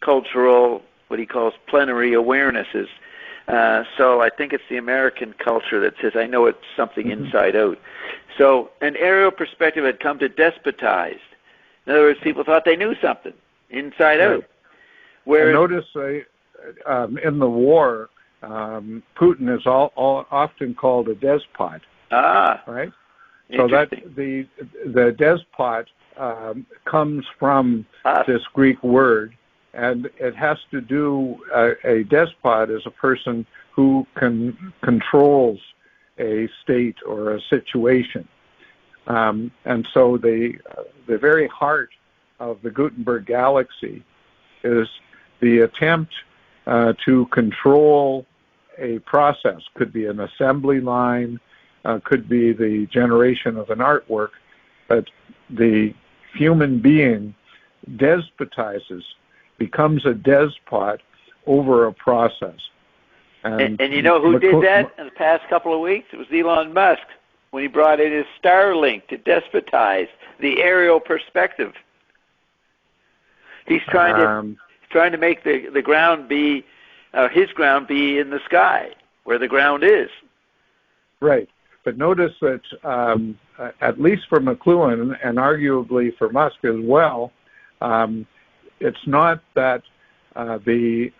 cultural, what he calls plenary awarenesses. So I think it's the American culture that says, I know it's something inside out. So an aerial perspective had come to despotize. In other words, people thought they knew something inside out. Whereas, notice in the war, Putin is often called a despot. Right. So that the despot comes from this Greek word, and it has to do. A despot is a person who controls a state or a situation, and so the very heart of the Gutenberg galaxy is the attempt to control a process. Could be an assembly line, could be the generation of an artwork, but the human being despotizes, becomes a despot over a process. And you know who did that in the past couple of weeks? It was Elon Musk, when he brought in his Starlink to despotize the aerial perspective. He's trying to make the ground be, his ground be in the sky, where the ground is. Right. But notice that, at least for McLuhan, and arguably for Musk as well, it's not that the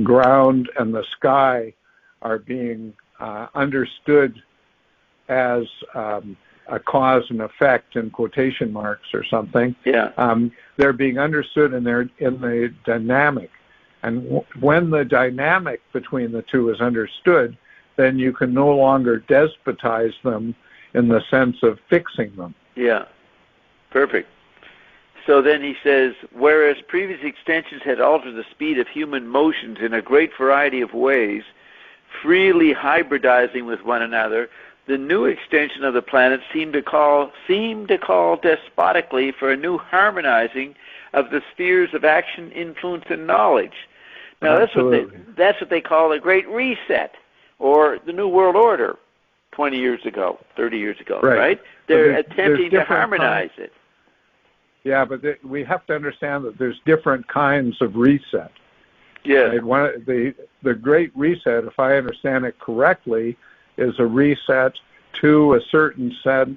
ground and the sky are being understood as a cause and effect in quotation marks or something. Yeah. They're being understood in the dynamic. And when the dynamic between the two is understood, then you can no longer despotize them in the sense of fixing them. Yeah, perfect. So then he says, whereas previous extensions had altered the speed of human motions in a great variety of ways, freely hybridizing with one another, the new extension of the planet seemed to call despotically for a new harmonizing of the spheres of action, influence, and knowledge. Now that's what they call a Great Reset, or the New World Order 20 years ago, 30 years ago, right? They're attempting to harmonize it. Yeah, but we have to understand that there's different kinds of reset. Yeah. Right? The Great Reset, if I understand it correctly, is a reset to a certain set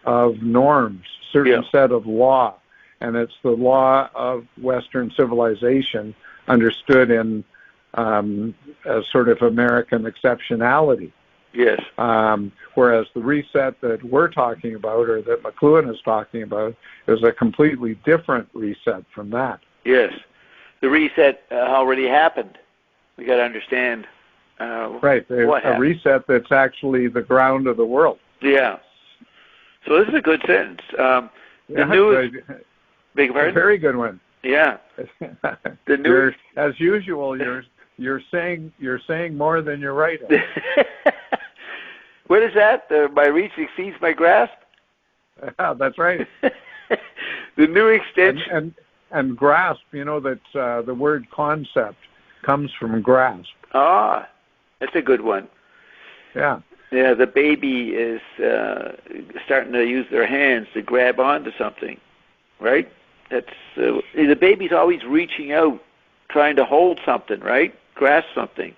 of norms, set of law, and it's the law of Western civilization understood in as sort of American exceptionality. Yes. Whereas the reset that we're talking about, or that McLuhan is talking about, is a completely different reset from that. Yes. The reset already happened. We got to understand what happened. A reset that's actually the ground of the world. Yeah. So this is a good sentence. Beg your pardon? A very good one. Yeah. The new, as usual, you're saying more than you're writing. What is that? My reach exceeds my grasp? That's right. The new extension. And grasp, you know that the word concept comes from grasp. Ah, that's a good one. Yeah. Yeah, the baby is starting to use their hands to grab onto something, right? That's the baby's always reaching out, trying to hold something, right? Grasp something.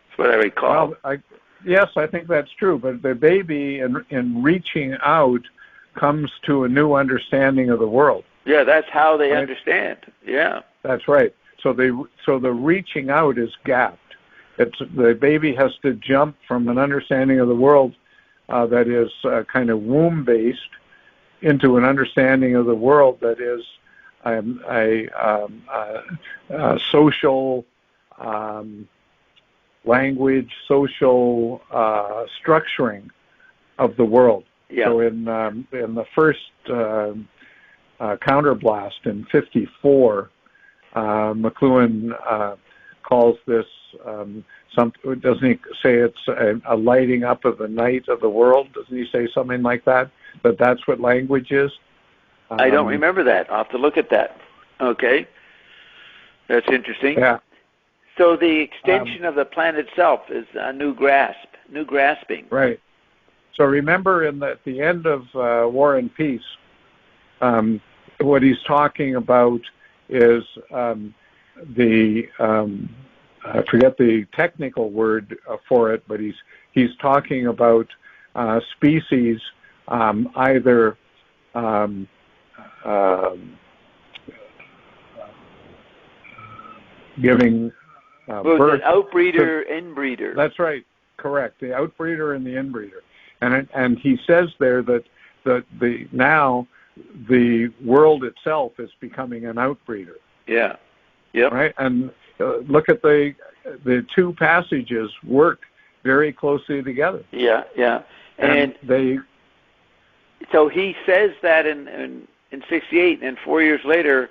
That's what I recall. Well, yes, I think that's true. But the baby, in reaching out, comes to a new understanding of the world. Yeah, that's how they understand. Yeah, that's right. So the reaching out is gapped. The baby has to jump from an understanding of the world that is kind of womb-based into an understanding of the world that is a social language, social structuring of the world. Yeah. So in the first counterblast in '54, McLuhan calls this something. Doesn't he say it's a lighting up of the night of the world? Doesn't he say something like that? That's what language is. I don't remember that. I'll have to look at that. Okay, that's interesting. Yeah. So the extension of the planet itself is a new grasping. Right. So remember, at the end of War and Peace, what he's talking about is I forget the technical word for it, but he's talking about species either giving birth. Outbreeder, inbreeder. That's right, correct. The outbreeder and the inbreeder, and he says there that now the world itself is becoming an outbreeder. Yeah. Yep. Right, and look at the two passages work very closely together. Yeah, yeah, and they. So he says that in 68, and 4 years later,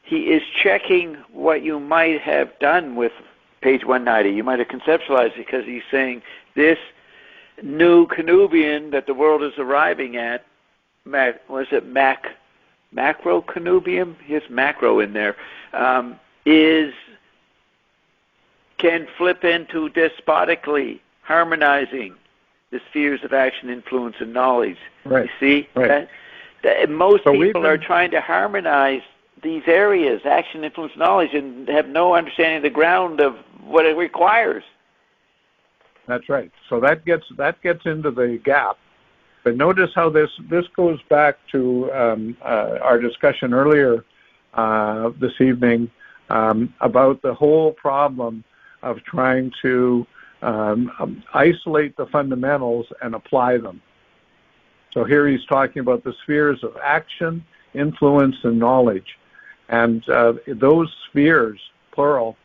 he is checking what you might have done with page 190. You might have conceptualized it, because he's saying this new Canubian that the world is arriving at, macro-Canubium? He has macro in there. Can flip into despotically harmonizing the spheres of action, influence, and knowledge. Right. You see? Right. Most people are trying to harmonize these areas, action, influence, knowledge, and have no understanding of the ground of what it requires. That's right. So that gets into the gap. But notice how this goes back to our discussion earlier this evening about the whole problem of trying to isolate the fundamentals and apply them. So here he's talking about the spheres of action, influence, and knowledge. And those spheres, plural,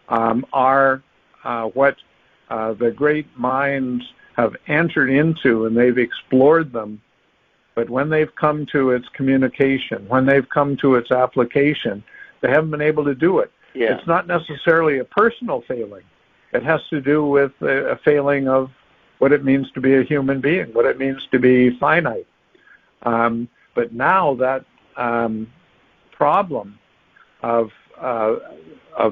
are what the great minds have entered into, and they've explored them. But when they've come to its communication, when they've come to its application, they haven't been able to do it. Yeah. It's not necessarily a personal failing. It has to do with a failing of what it means to be a human being, what it means to be finite. But now that problem of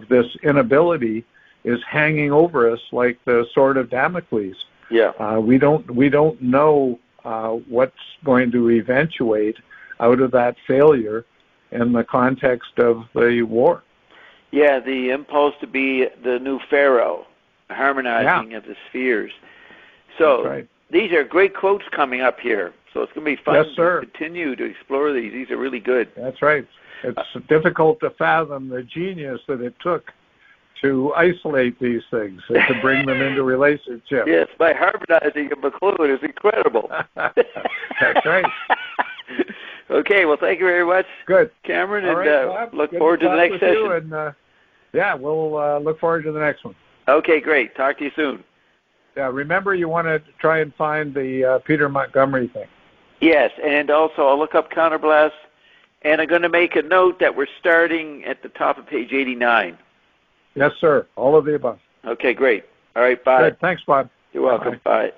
this inability is hanging over us like the sword of Damocles. Yeah. We don't know what's going to eventuate out of that failure in the context of the war. Yeah, the impulse to be the new pharaoh, harmonizing of the spheres. So right. These are great quotes coming up here. So it's going to be fun to continue to explore these. These are really good. That's right. It's difficult to fathom the genius that it took to isolate these things and to bring them into relationship. Yes, by harmonizing McLuhan is incredible. That's right. Okay, well, thank you very much, good, Cameron, all and right, look forward to the next session. And, we'll look forward to the next one. Okay, great. Talk to you soon. Yeah, remember you want to try and find the Peter Montgomery thing. Yes, and also I'll look up counterblast, and I'm going to make a note that we're starting at the top of page 89. Yes, sir. All of the above. Okay, great. All right, bye. Good. Thanks, Bob. You're welcome. Bye.